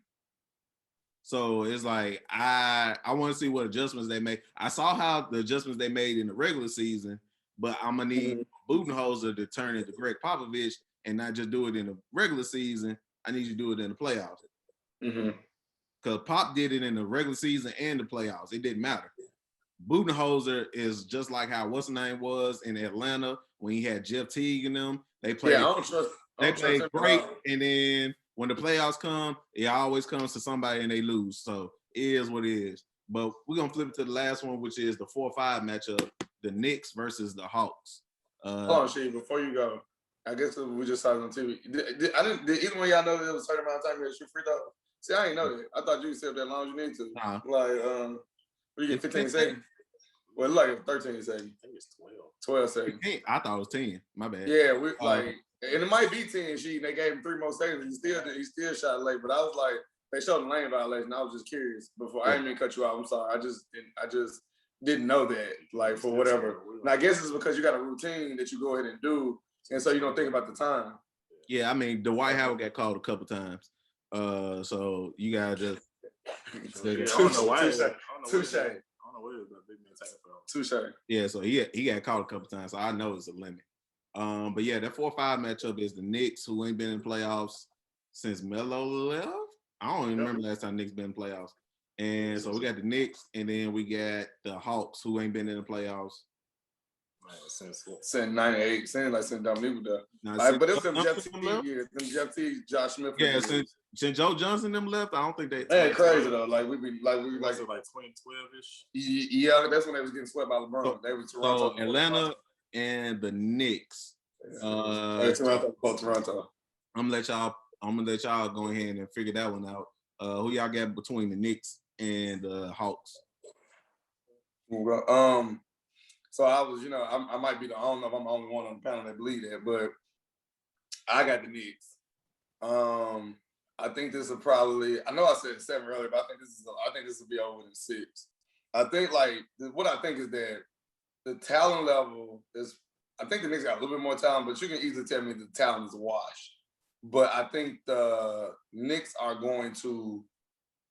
So it's like, I want to see what adjustments they make. I saw how the adjustments they made in the regular season, but I'm going to need Budenholzer to turn into Greg Popovich and not just do it in the regular season. I need you to do it in the playoffs. Because Pop did it in the regular season and the playoffs. It didn't matter. Budenholzer is just like how what's the name was in Atlanta when he had Jeff Teague and them. They played. Yeah, I don't trust. They played great, and then when the playoffs come, it always comes to somebody and they lose. So it is what it is. But we're gonna flip it to the last one, which is the 4-5 matchup: the Knicks versus the Hawks. Hold on, Shane. Before you go, I guess we just saw it on TV. Did either one of y'all know that it was a certain amount of time to shoot free throws? See, I didn't know that. I thought you said that long as you need to. Nah. Like, you get 15 seconds. Well, like 13 seconds. I think it's 12. 12 seconds. I thought it was 10. My bad. Yeah, and it might be 10. They gave him 3 more seconds. He still shot late. But I was like, they showed the lane violation. I was just curious. Before I didn't mean to cut you off. I'm sorry. I just didn't know that. Like, for whatever. And I guess it's because you got a routine that you go ahead and do, and so you don't think about the time. Yeah, I mean, Dwight Howard got called a couple times. So you gotta just. Touche. Touche. Yeah, so he got caught a couple times, so I know it's a limit. But yeah, that 4-5 matchup is the Knicks, who ain't been in playoffs since Melo left. I don't even remember last time Knicks been in playoffs. And so we got the Knicks, and then we got the Hawks, who ain't been in the playoffs since 98. Since Dominique was there. But it's them Jeff Teague years. Them Jeff Teague, Josh Smith. Yeah, since Joe Johnson them left, I don't think they. They ain't crazy though. Like we like 2012-ish. Yeah, that's when they was getting swept by LeBron. They was Toronto. So Atlanta and the Knicks. Toronto. I'm gonna let y'all go ahead and figure that one out. Who y'all got between the Knicks and the Hawks? So I was, I might be I don't know if I'm the only one on the panel that believe that, but I got the Knicks. I think this will probably. I know I said 7 earlier, but I think this will be over in 6. I think what I think is that the talent level is. I think the Knicks got a little bit more talent, but you can easily tell me the talent is a wash. But I think the Knicks are going to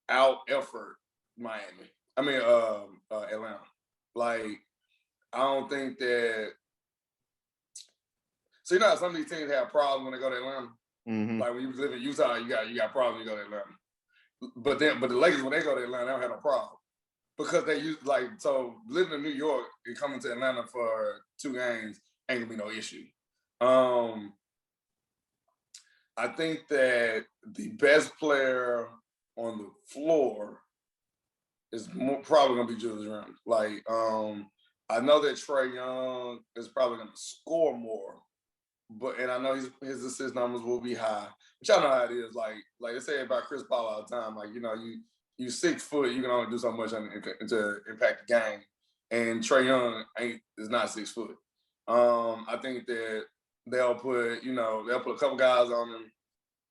out-effort Miami. I mean, Atlanta. Like, I don't think that. So how some of these teams have problems when they go to Atlanta. Mm-hmm. Like when you live in Utah, you got problems when you go to Atlanta. But the Lakers, when they go to Atlanta, they don't have no problem because they use so living in New York and coming to Atlanta for 2 games ain't gonna be no issue. I think that the best player on the floor is probably gonna be Julius Randle. Like, I know that Trae Young is probably gonna score more, and I know his assist numbers will be high. But y'all know how it is. Like they say about Chris Paul all the time. Like, you 6 foot, you can only do so much to impact the game. And Trae Young is not 6 foot. I think that they'll put a couple guys on him.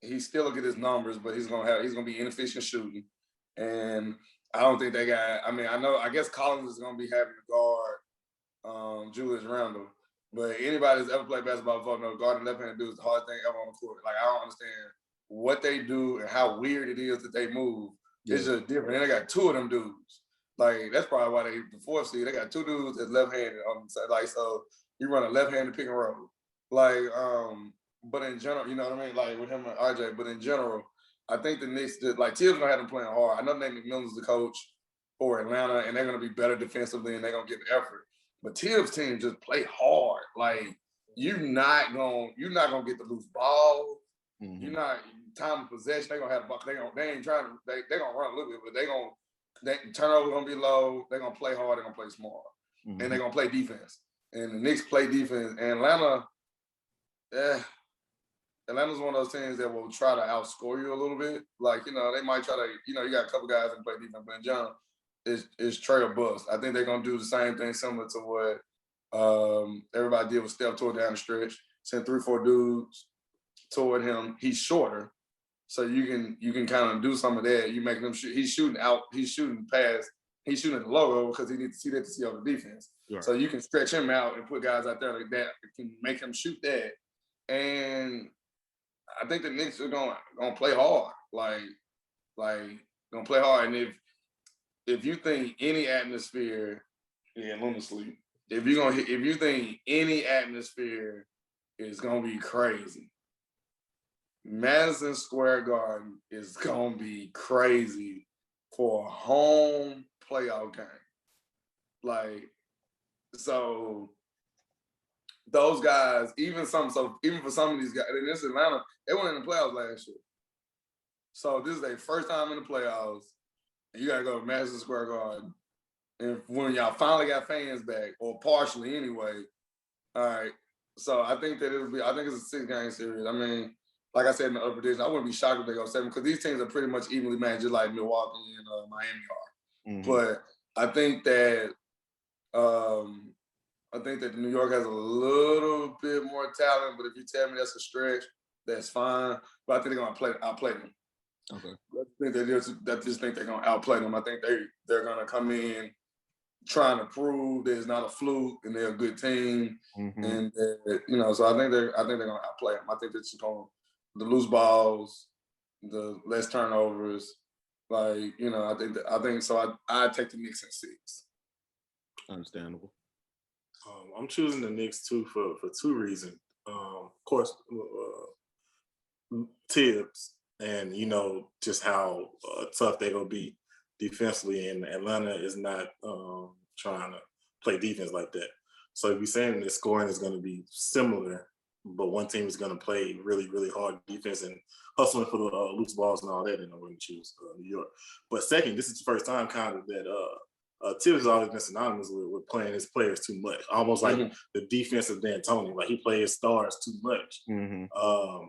He still will get his numbers, but he's gonna be inefficient shooting. And I don't think they got. I mean, I guess Collins is going to be having to guard Julius Randle, but anybody that's ever played basketball before knows guarding left-handed dude is the hardest thing ever on the court. Like I don't understand what they do and how weird it is that they move. Yeah. It's just different. And they got two of them dudes. Like that's probably why they the fourth seed. They got two dudes that's left-handed on the side. Like so, you run a left-handed pick and roll. Like but in general, you know what I mean? Like with him and RJ. But in general, I think the Knicks, like Tibbs gonna have them playing hard. I know Nate McMillan's the coach for Atlanta, and they're gonna be better defensively, and they're gonna give effort. But Tibbs' team just play hard. Like you're not gonna get the loose ball. Mm-hmm. You're not time of possession. They're gonna have the ball. They ain't trying to. They gonna run a little bit, but they turnover gonna be low. They're gonna play hard. They're gonna play smart, and they're gonna play defense. And the Knicks play defense. And Atlanta's one of those teams that will try to outscore you a little bit. Like, they might try to, you got a couple guys that play defense, but in general, it's Trey or bust. I think they're going to do the same thing similar to what everybody did with Steph toward down the stretch. Send 3-4 dudes toward him. He's shorter, so you can kind of do some of that. You make him shoot. He's shooting out. He's shooting past. He's shooting at the logo because he needs to see that to see all the defense. Right. So you can stretch him out and put guys out there like that can make him shoot that. And I think the Knicks are gonna play hard, like gonna play hard. And if you think any atmosphere, Luna sleep. If you think any atmosphere is gonna be crazy, Madison Square Garden is gonna be crazy for a home playoff game. Like so. Those guys, even for some of these guys, and this Atlanta, they weren't in the playoffs last year. So this is their first time in the playoffs. And you gotta go to Madison Square Garden. And when y'all finally got fans back, or partially anyway, all right. So I think that I think it's a 6-game series. I mean, like I said in the other prediction, I wouldn't be shocked if they go 7 because these teams are pretty much evenly matched, just like Milwaukee and Miami are. Mm-hmm. But I think that New York has a little bit more talent, but if you tell me that's a stretch, that's fine. But I think they're gonna outplay them. Okay. I just think they're gonna outplay them. I think they're gonna come in trying to prove that it's not a fluke and they're a good team. Mm-hmm. And so I think they're gonna outplay them. I think it's going the loose balls, the less turnovers. Like I think so. I take the Knicks in 6. Understandable. I'm choosing the Knicks too for 2 reasons. Of course, Tibbs, and just how tough they're gonna be defensively, and Atlanta is not trying to play defense like that. So if you're saying the scoring is going to be similar, but one team is going to play really, really hard defense and hustling for the loose balls and all that, then I'm going to choose New York. But second, this is the first time kind of that Tibbs has always been synonymous with playing his players too much, almost like the defensive D'Antoni. Like he plays stars too much. Mm-hmm.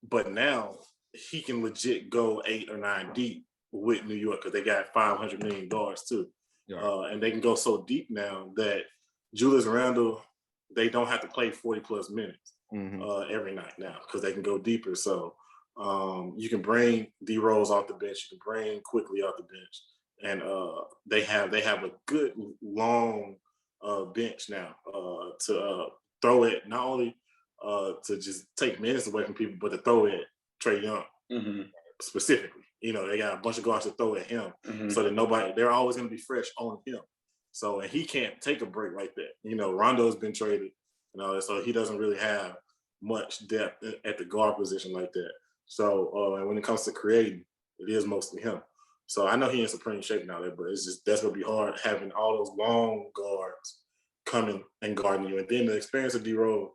But now he can legit go 8 or 9 deep with New York because they got $500 million too. Yeah. And they can go so deep now that Julius Randle, they don't have to play 40 plus minutes every night now because they can go deeper. So you can bring D Rose off the bench, you can bring Quickly off the bench. And they have a good long bench now to throw it, not only to just take minutes away from people, but to throw it Trae Young specifically. They got a bunch of guards to throw at him so that they're always going to be fresh on him. So, and he can't take a break like that. Rondo's been traded, so he doesn't really have much depth at the guard position like that. So, and when it comes to creating, it is mostly him. So I know he in supreme shape now there, but it's just that's gonna be hard having all those long guards coming and guarding you. And then the experience of D-Rose,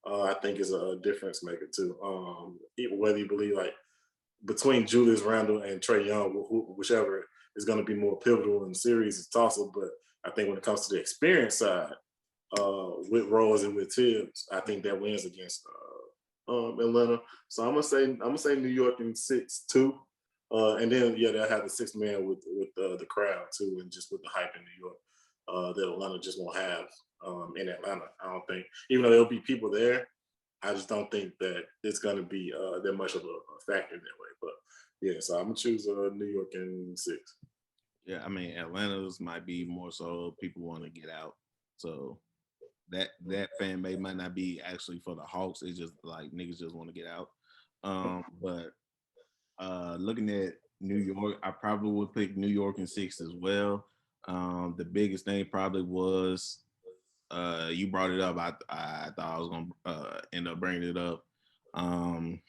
I think is a difference maker too. Whether you believe like between Julius Randle and Trae Young, whichever is gonna be more pivotal in the series, it's toss-up. But I think when it comes to the experience side, with Rose and with Tibbs, I think that wins against Atlanta. So I'm gonna say New York in 6-2. And then they'll have the 6th man with the crowd too, and just with the hype in New York that Atlanta just won't have in Atlanta. I don't think, even though there'll be people there, I just don't think that it's going to be that much of a factor that way. But yeah, so I'm gonna choose New York in 6. Yeah, I mean Atlanta's might be more so people want to get out. So that fan base might not be actually for the Hawks. It's just like niggas just want to get out. But looking at New York, I probably would pick New York in 6 as well. The biggest thing probably was you brought it up. I thought I was gonna end up bringing it up. Um,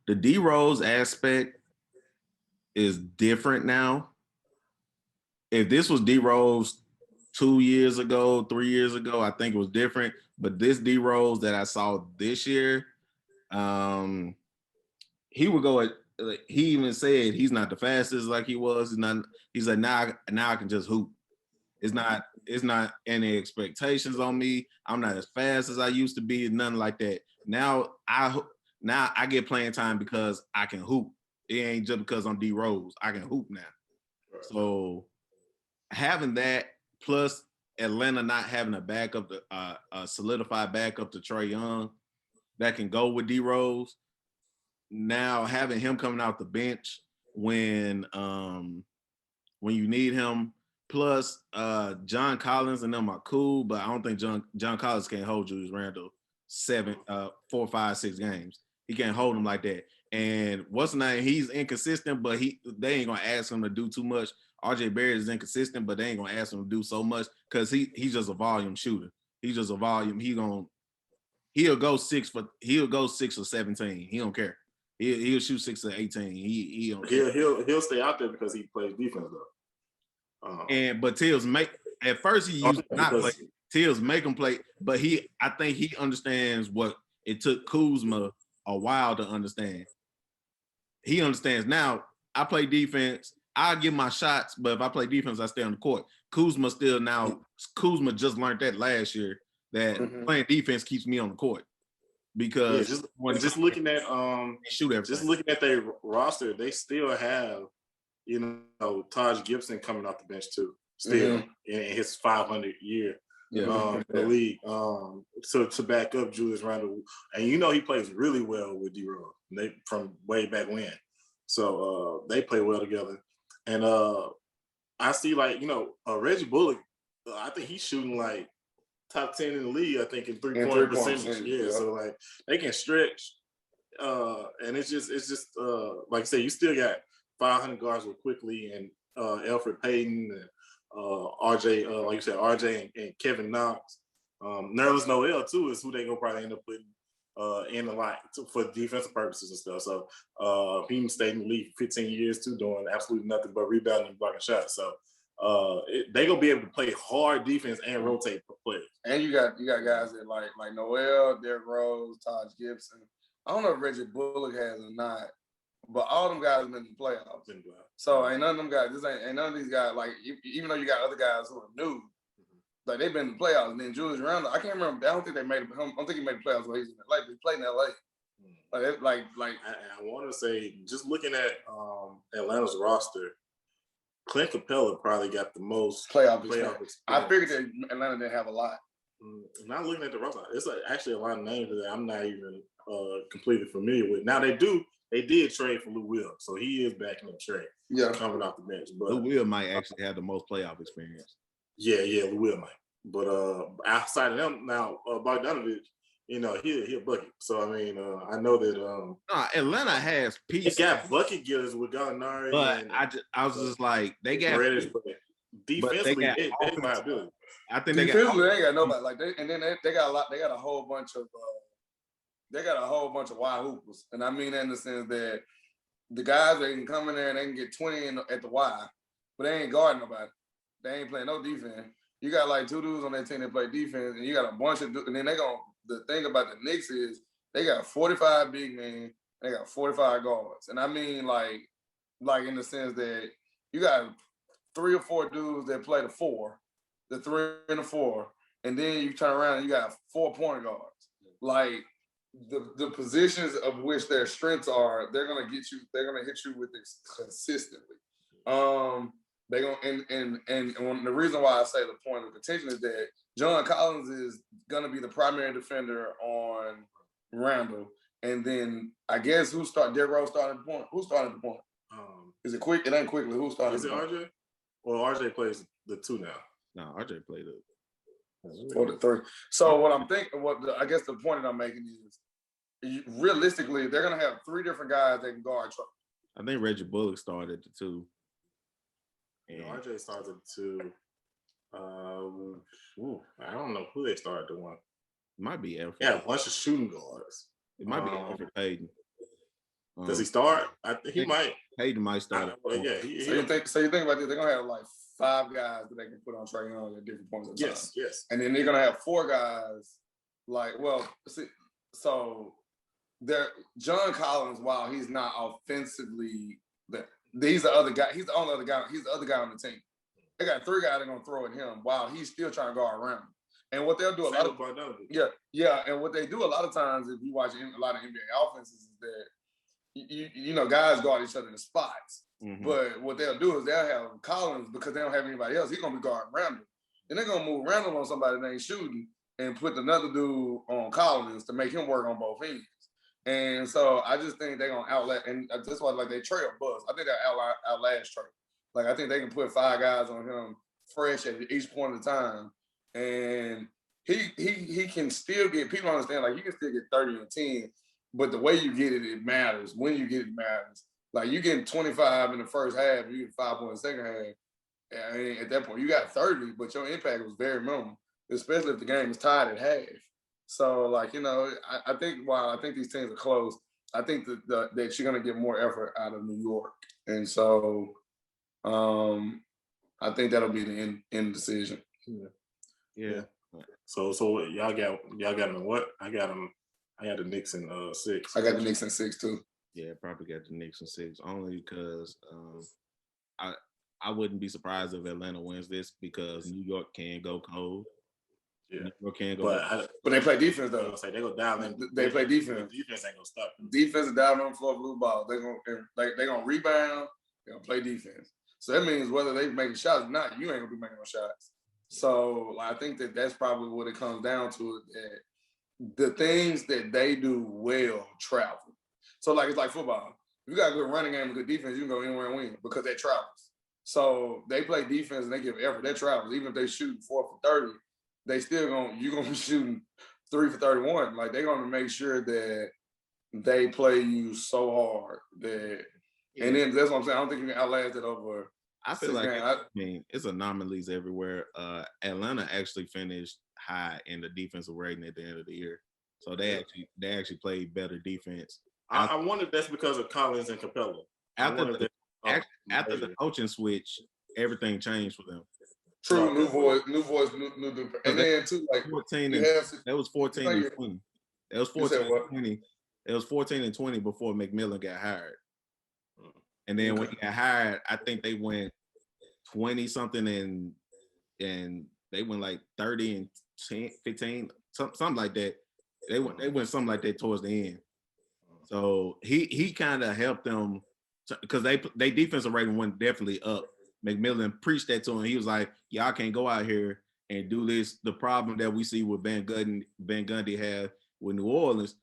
the D Rose aspect is different now. If this was D Rose 2 years ago, 3 years ago, I think it was different. But this D Rose that I saw this year, um, he would go at. Like, he even said he's not the fastest like he was. He's not. He's like now I can just hoop. It's not any expectations on me. I'm not as fast as I used to be. Nothing like that. Now I get playing time because I can hoop. It ain't just because I'm D Rose. I can hoop now. So having that plus Atlanta not having a backup, a solidified backup to Trae Young that can go with D Rose. Now having him coming out the bench when you need him. Plus, John Collins and them are cool, but I don't think John Collins can hold Julius Randle 4, 5, 6 games. He can't hold him like that. And what's the name? He's inconsistent, but they ain't gonna ask him to do too much. RJ Barrett is inconsistent, but they ain't gonna ask him to do so much because he's just a volume shooter. He's just a volume. He'll go 6 or 17. He don't care. He'll shoot 6 or 18. He don't care. He'll stay out there because he plays defense though. But Tills at first he used to not play. Tills make him play, but I think he understands what it took Kuzma a while to understand. He understands now. I play defense. I give my shots, but if I play defense, I stay on the court. Kuzma just learned that last year that playing defense keeps me on the court because just looking at their roster, they still have Taj Gibson coming off the bench too, still in his 500 year in the league to back up Julius Randle, and he plays really well with D Rose. They from way back when, so they play well together. And I see Reggie Bullock. I think he's shooting like top 10 in the league. I think in 3-point percentage. Yeah, so like they can stretch, and it's just like I say, you still got 500 guards with Quickly and Elfrid Payton and RJ, like you said, RJ and Kevin Knox. Nerlens Noel too is who they gonna probably end up putting in the line for defensive purposes and stuff. So he stayed in the league for 15 years too, doing absolutely nothing but rebounding and blocking shots. So they gonna be able to play hard defense and rotate players. And you got guys that like Noel, Derrick Rose, Taj Gibson. I don't know if Reggie Bullock has or not, but all them guys have been in the playoffs. So ain't none of them guys. Ain't none of these guys like even though you got other guys who are new, like they've been in the playoffs. And then Julius Randle, I can't remember. I don't think they made it. I don't think he made the playoffs when he's in LA. He played in LA. I want to say, just looking at Atlanta's roster, Clint Capella probably got the most playoff experience. I figured that Atlanta didn't have a lot. Not looking at the roster, it's actually a lot of names that I'm not even completely familiar with. Now they did trade for Lou Will, so he is backing up trade. Yeah, coming off the bench. But Lou Will might actually have the most playoff experience. Yeah, Lou Will might. But outside of them, now Bogdanovich, he'll bucket. So I mean, I know that Atlanta has pieces. They got bucket getters with Gallinari. But I was just like, they got Reddish, but defensively, they got ability. I think defensively they ain't got nobody like they, and then they got a lot. They got a whole bunch of wide hoopers, and I mean that in the sense that the guys they can come in there and they can get 20 at the Y, but they ain't guarding nobody. They ain't playing no defense. You got like 2 dudes on that team that play defense, and you got a bunch of and then the thing about the Knicks is they got 45 big men, they got 45 guards. And I mean like in the sense that you got 3 or 4 dudes that play the 4, the 3 and the 4, and then you turn around and you got 4 point guards. Like the positions of which their strengths are, they're gonna hit you with this consistently. They gonna and the reason why I say the point of contention is that John Collins is gonna be the primary defender on Randle, and then I guess Derrick Rose starting the point. Who's starting the point? Is it quick? It ain't quickly. Who started? Is it RJ? Well, RJ plays the 2 now. No, RJ played it. For the 3. So what I'm thinking, I guess the point that I'm making is, realistically, they're gonna have 3 different guys that can guard Trey. I think Reggie Bullock started the 2. And RJ started the 2. I don't know who they started the 1. It might be Alfred. Yeah, a bunch of shooting guards. It might be Alfred Payton. Does he start? I think he might. Payton might start. Yeah. So you think about this? They're gonna have like 5 guys that they can put on Trae Young at different points in time. Yes. And then they're gonna have 4 guys. So John Collins, while he's not offensively, he's the other guy. He's the only other guy. He's the other guy on the team. They got 3 guys they're gonna throw at him while he's still trying to guard around him. And what they'll do a lot of and what they do a lot of times, if you watch a lot of NBA offenses, is that you know guys guard each other in the spots. Mm-hmm. But what they'll do is they'll have Collins, because they don't have anybody else. He's gonna be guarding Randall. Then they're gonna move Randall on somebody that ain't shooting and put another dude on Collins to make him work on both ends. And so I just think they're gonna outlast, and that's why like they trail Buzz. I think they'll outlast Trey. Like I think they can put 5 guys on him fresh at each point of the time. And he can still get, people understand, like you can still get 30 and 10, but the way you get it, it matters. When you get it matters. Like you getting 25 in the first half, you get 5 points in the second half. I mean, at that point, you got 30, but your impact was very minimal, especially if the game is tied at half. So, like, you know, I think while I think these teams are close, I think that you're going to get more effort out of New York. And so I think that'll be the end decision. Yeah. So y'all got them in what? I got the Knicks in 6. I got the Knicks in 6 too. Yeah, probably got the Knicks in 6 only because I wouldn't be surprised if Atlanta wins this because New York can go cold. Yeah, New York can go. But they play defense though. Say they go down. They play defense. Defense ain't gonna stop them. Defense is down on the floor, blue ball. They gonna rebound. They gonna play defense. So that means whether they making shots or not, you ain't gonna be making no shots. So I think that's probably what it comes down to. That the things that they do well travel. So like it's like football. If you got a good running game and good defense, you can go anywhere and win because that travels. So they play defense and they give effort. That travels. Even if they shoot 4 for 30, they still you're gonna be shooting 3 for 31. Like they're gonna make sure that they play you so hard that, and then that's what I'm saying. I don't think you can outlast it over. I feel like it's anomalies everywhere. Atlanta actually finished high in the defensive rating at the end of the year, so they actually played better defense. I wonder if that's because of Collins and Capella. After the coaching switch, everything changed for them. True, new voice, and then too like 14 and that was 14 and 20. That was 14 and 20. It was 14 and 20 before McMillan got hired. And then when he got hired, I think they went 20 something and they went like 30 and 10, 15, something like that. They went something like that towards the end. So he kind of helped them because they defensive rating went definitely up. McMillan preached that to him. He was like, y'all can't go out here and do this. The problem that we see with Van Gundy had with New Orleans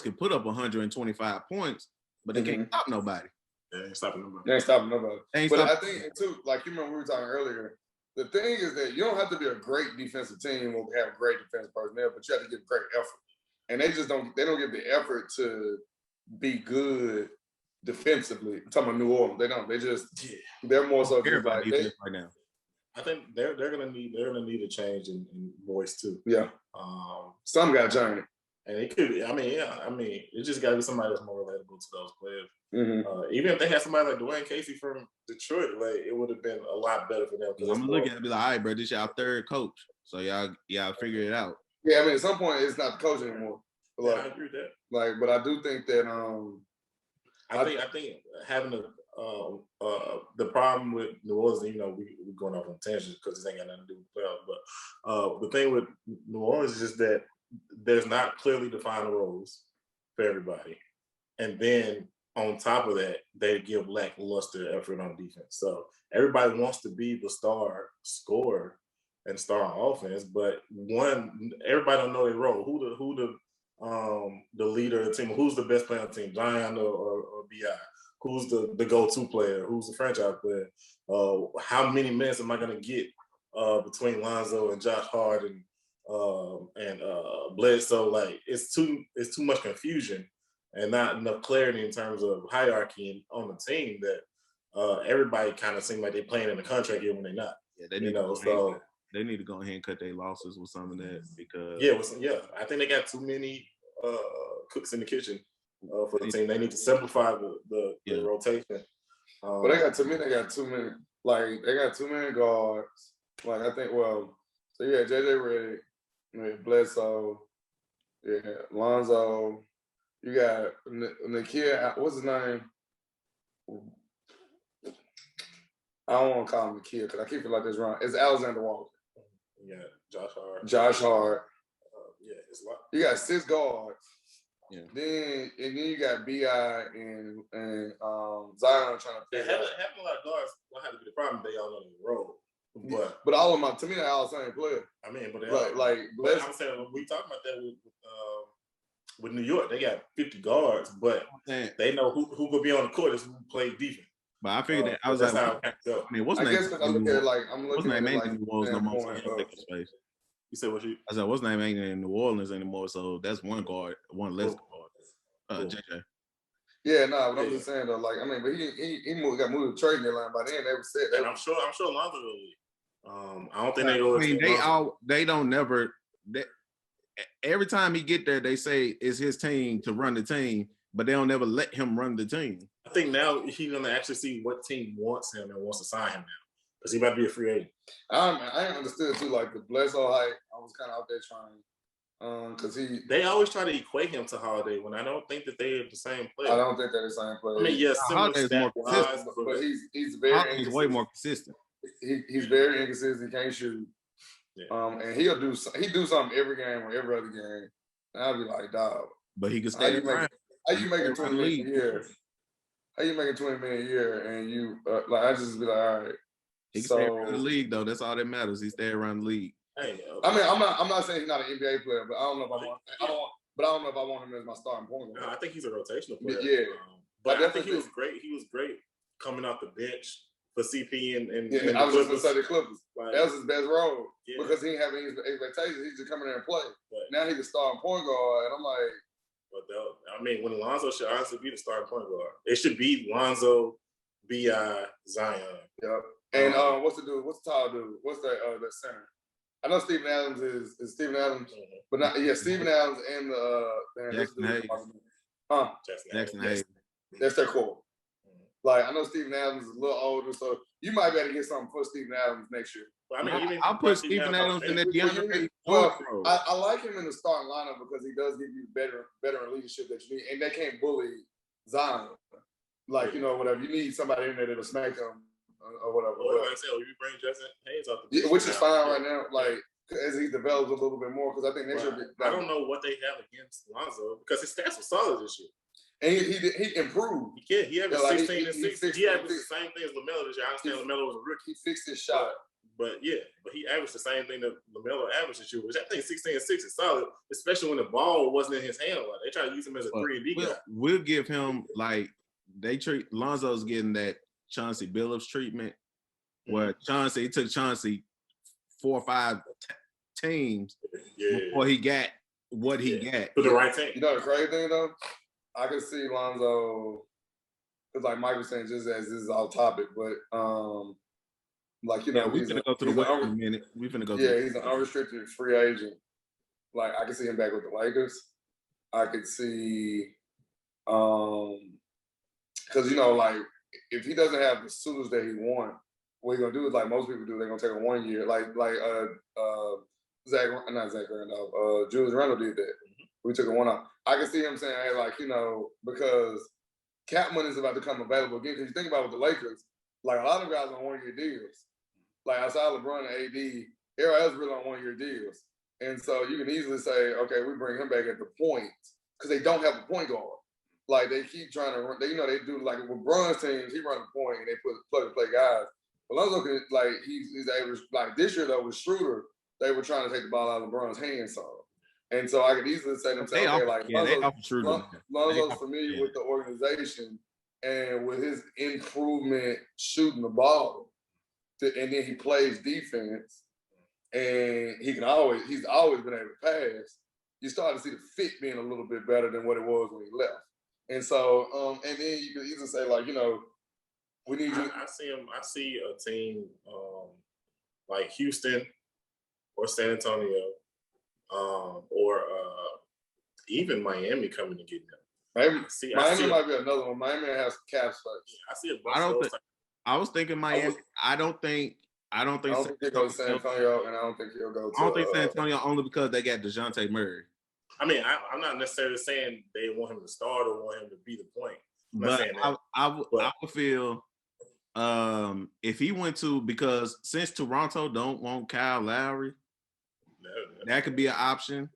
can put up 125 points, but they can't stop nobody. They ain't stopping nobody. But I think too, like you remember we were talking earlier, the thing is that you don't have to be a great defensive team or have great defensive personnel, but you have to give great effort. And they don't give the effort to be good defensively. I'm talking about New Orleans. They don't. They're more so just like right now. I think they're gonna need a change in voice too. Yeah. Some got change. And it could be, it just gotta be somebody that's more relatable to those players. Mm-hmm. Even if they had somebody like Dwayne Casey from Detroit, like it would have been a lot better for them. I'm gonna look at it and be like, all right, bro, this y'all third coach. So y'all figure it out. Yeah, I mean, at some point it's not the coach anymore. But I agree with that. Like, but I do think that I think having the problem with New Orleans, we're going off on tangents because this ain't got nothing to do with playoffs. But the thing with New Orleans is just that there's not clearly defined roles for everybody, and then on top of that, they give lackluster effort on defense. So everybody wants to be the star scorer and star on offense, but everybody don't know their role. Who the leader of the team? Who's the best player on the team? Zion or BI? who's the go-to player, who's the franchise player. How many minutes am I going to get between Lonzo and Josh Hart and Bledsoe? Like it's too much confusion and not enough clarity in terms of hierarchy on the team that everybody kind of seems like they're playing in the contract year when they're not. Yeah, they need they need to go ahead and cut their losses with some of that because I think they got too many cooks in the kitchen for the team. They need to simplify the rotation. But they got too many. Like they got too many guards. Like I think, so yeah, JJ Redick, Bledsoe, Lonzo. You got Nakia. What's his name? I don't want to call him Nakia because I keep it like this wrong. It's Alexander Walker. Yeah, Josh Hart. It's a lot. You got 6 guards. Yeah. Then you got Bi and Zion trying to pick having a lot of guards don't have to be the problem. They all know the role. But all of them, to me, they're all the same player. I mean, but I'm saying we talking about that with New York. They got 50 guards, but they know who will be on the court is who plays defense. But I figured that I was like, I mean, what's I guess because I look at it like I'm looking at it like New Orleans no more. You said what you? I said, what's name ain't in New Orleans anymore, so that's one guard, one less guard. JJ. Yeah, but I'm just saying though, like I mean, but he got moved to trade deadline by then. They were set. And I'm sure Lonzo will leave. I don't think they go. I mean, they don't never. Every time he get there, they say it's his team to run the team, but they don't never let him run the team. I think now he's gonna actually see what team wants him and wants to sign him now because he might be a free agent. I understood too, like the Bledsoe hype. I was kind of out there trying because they always try to equate him to Holiday when I don't think that they're the same player. I don't think they're the same player. I mean, yes, Holiday's more consistent, but he's very he's way more consistent. He's very inconsistent. He can't shoot. Yeah. And he do something every game or every other game. And I'll be like, dog. But he can stay around. How you making 20 million a year? How you making 20 million a year? And you I just be like, all right. He can stay around the league though. That's all that matters. He stay around the league. Hey, I mean, I'm not saying he's not an NBA player, but I don't know if I want him as my starting point guard. No, I think he's a rotational player. Yeah, but I think he was great. He was great coming off the bench for CP and I was just gonna say the Clippers. Like, that was his best role because he didn't have any expectations. He just come in there and play. But now he's a starting point guard, and I'm like. But I mean, when Lonzo should honestly be the starting point guard, it should be Lonzo, Bi, Zion. Yep. And what's the tall dude? What's that center? I know Steven Adams is Steven Adams, but not Steven Adams and Jackson Hayes. Jackson Hayes. That's their core. Like I know Steven Adams is a little older, so you might be able to get something for Steven Adams next year. Well, I mean, I'll put Steven Adams in the DeAndre. I like him in the starting lineup because he does give you better leadership that you need, and they can't bully Zion. Like whatever you need somebody in there that'll smack him or whatever. Well, like I said, you bring Jackson Hayes off the which is fine right now. Like as he develops a little bit more, because I think next year. I don't know what they have against Lonzo because his stats were solid this year. And he improved. He averaged 16 and 6. He averaged the same thing as LaMelo this year. I understand LaMelo was a rookie. He fixed his shot. But he averaged the same thing that LaMelo averaged this year, which I think 16 and 6 is solid, especially when the ball wasn't in his hand a lot. They try to use him as a 3 and D guy. We'll give him they treat Lonzo's getting that Chauncey Billups treatment, where he took Chauncey 4 or 5 teams before he got what he got. For the right team. You know the crazy thing though? I can see Lonzo, because like Mike was saying, just as this is off topic, but we're finna go to the West in a minute. We finna go. Yeah, he's an unrestricted free agent. Like I can see him back with the Lakers. I could see, because like if he doesn't have the suitors that he wants, what he's gonna do is like most people do. They're gonna take a 1 year, Julius Randle did that. We took a 1 off. I can see him saying, hey, because cap money is about to come available again. Because you think about with the Lakers, like a lot of guys on 1 year deals. Like outside LeBron and AD, everybody else really on 1 year deals. And so you can easily say, okay, we bring him back at the point because they don't have a point guard. Like they keep trying to run. They do like with Bron's teams, he run the point and they put plug and play guys. But Lonzo can he's able like this year though with Schroeder, they were trying to take the ball out of LeBron's hands. And so I could easily say to themselves, Lonzo's familiar with the organization, and with his improvement shooting the ball, and then he plays defense, and he's always been able to pass. You start to see the fit being a little bit better than what it was when he left. And so, and then you can easily say, like, we need you. I see a team like Houston or San Antonio, or even Miami coming to get them. Miami might be another one. Miami has cap space. Yeah, I see a bunch of those. I was thinking Miami. I don't think he'll go to San Antonio, and I don't think he'll go to. I don't think San Antonio only because they got DeJounte Murray. I mean, I'm not necessarily saying they want him to start or want him to be the point. But I would feel if he went to, because since Toronto don't want Kyle Lowry, that could be an option.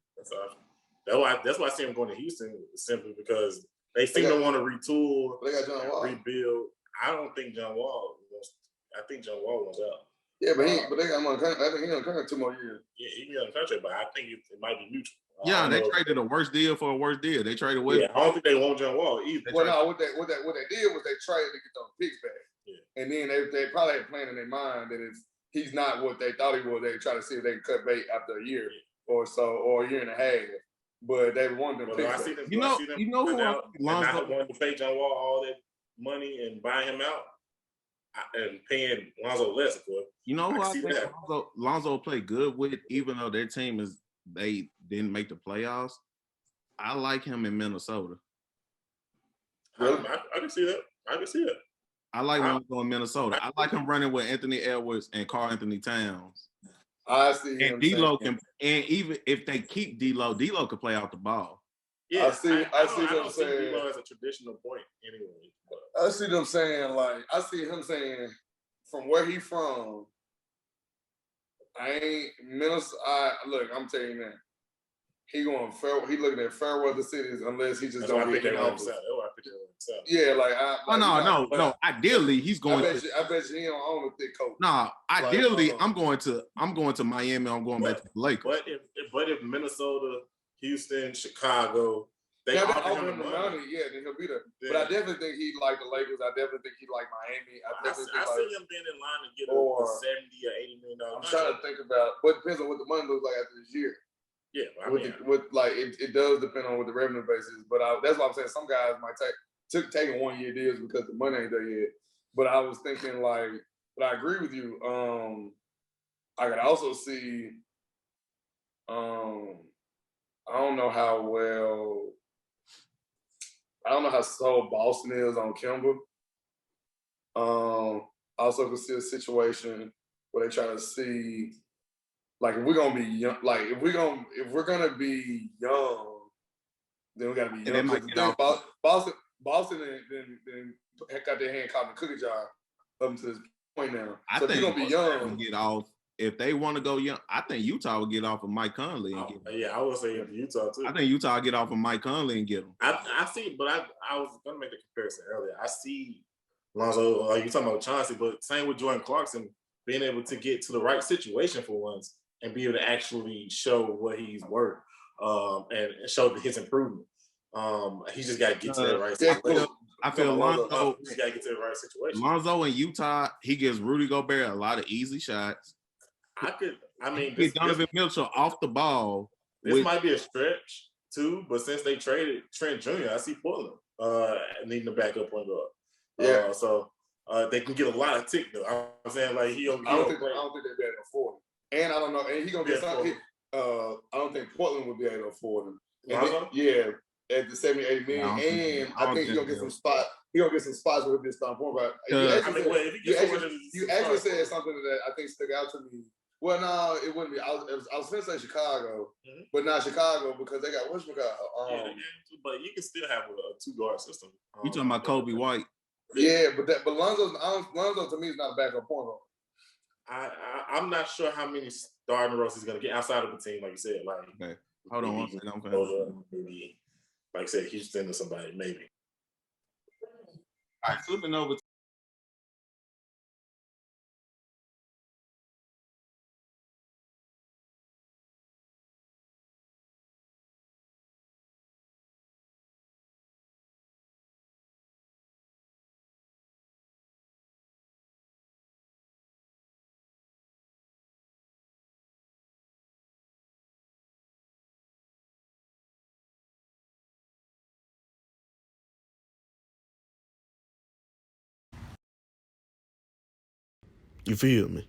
That's why I see him going to Houston, simply because they seem to want to retool, they got John Wall. Rebuild. I don't think John Wall wants. I think John Wall wants out. Yeah, but they got him on contract. I think he's on contract 2 more years. Yeah, he's on contract, but I think it might be mutual. Yeah, they traded a worse deal for a worse deal. They traded away. Yeah, I don't think they want John Wall either. Well, no, what they did was they traded to get those picks back. Yeah. And then they probably had a plan in their mind that if he's not what they thought he was, they try to see if they can cut bait after a year or so, or a year and a half. But they wanted them picks back. You know who not wanting to pay John Wall all that money and buying him out and paying Lonzo less, of course. You know who I think Lonzo played good with, even though their team they didn't make the playoffs? I like him in Minnesota. Really? I can see that. I like Lonzo in Minnesota. I like him running with Anthony Edwards and Karl Anthony Towns. I see him. And D'Lo can, and even if they keep D'Lo can play out the ball. Yeah, I see them saying D'Lo as a traditional point anyway. But. I see them saying, like, I see him saying from where he from. I ain't Minnesota. Look, I'm telling you now. He looking at fair weather cities unless he just don't get it off. Yeah, like no. Ideally, he's going. I bet you he don't own a thick coat. Nah, ideally, I'm going to Miami. I'm going back to the Lakers. But if Minnesota, Houston, Chicago, they offer him the money, yeah, then he'll be there. Yeah. But I definitely think he like the Lakers. I definitely think he like Miami. I see him being in line to get a $70 or $80 million. I'm trying to think about what depends on what the money looks like after this year. Yeah, it does depend on what the revenue base is. But that's why I'm saying some guys might taking 1 year deals because the money ain't there yet. But I was thinking but I agree with you. I could also see. I don't know how sold Boston is on Kemba. I also could see a situation where they try to see, like, if we're gonna be young, like if we're gonna be young, then we gotta be young. Boston then got their hand caught in the cookie jar up to this point now. I think you're gonna be young. Get off. If they want to go young, I think Utah will get off of Mike Conley. I would say Utah too. I think Utah will get off of Mike Conley and get him. I see, but I was gonna make the comparison earlier. I see Lonzo, like you talking about Chauncey, but same with Jordan Clarkson, being able to get to the right situation for once and be able to actually show what he's worth, and show his improvement. He just got to get to that right situation. I feel Lonzo just got to get to the right situation. Lonzo in Utah, he gives Rudy Gobert a lot of easy shots. Donovan Mitchell off the ball. This might be a stretch too, but since they traded Trent Jr., I see Portland needing a backup point guard. Yeah, so they can get a lot of tick though. I'm saying like I don't think they'd be able to afford him, and I don't know, and he gonna get something. I don't think Portland would be able to afford him. At the 70-80 million, and I think he's gonna get some spots. He's gonna get some spots with this point guard. You actually said something that I think stuck out to me. Well, no, it wouldn't be. I was going to say Chicago, but not Chicago because they got whatchamacallit. But you can still have a 2-guard system. You talking about Kobe White? Yeah, but Lonzo to me is not a backup point guard. I'm not sure how many starting roles he's going to get outside of the team, like you said. Like, okay, hold on one second. Maybe, like I said, Houston or somebody, maybe. All right, flipping over to You feel me?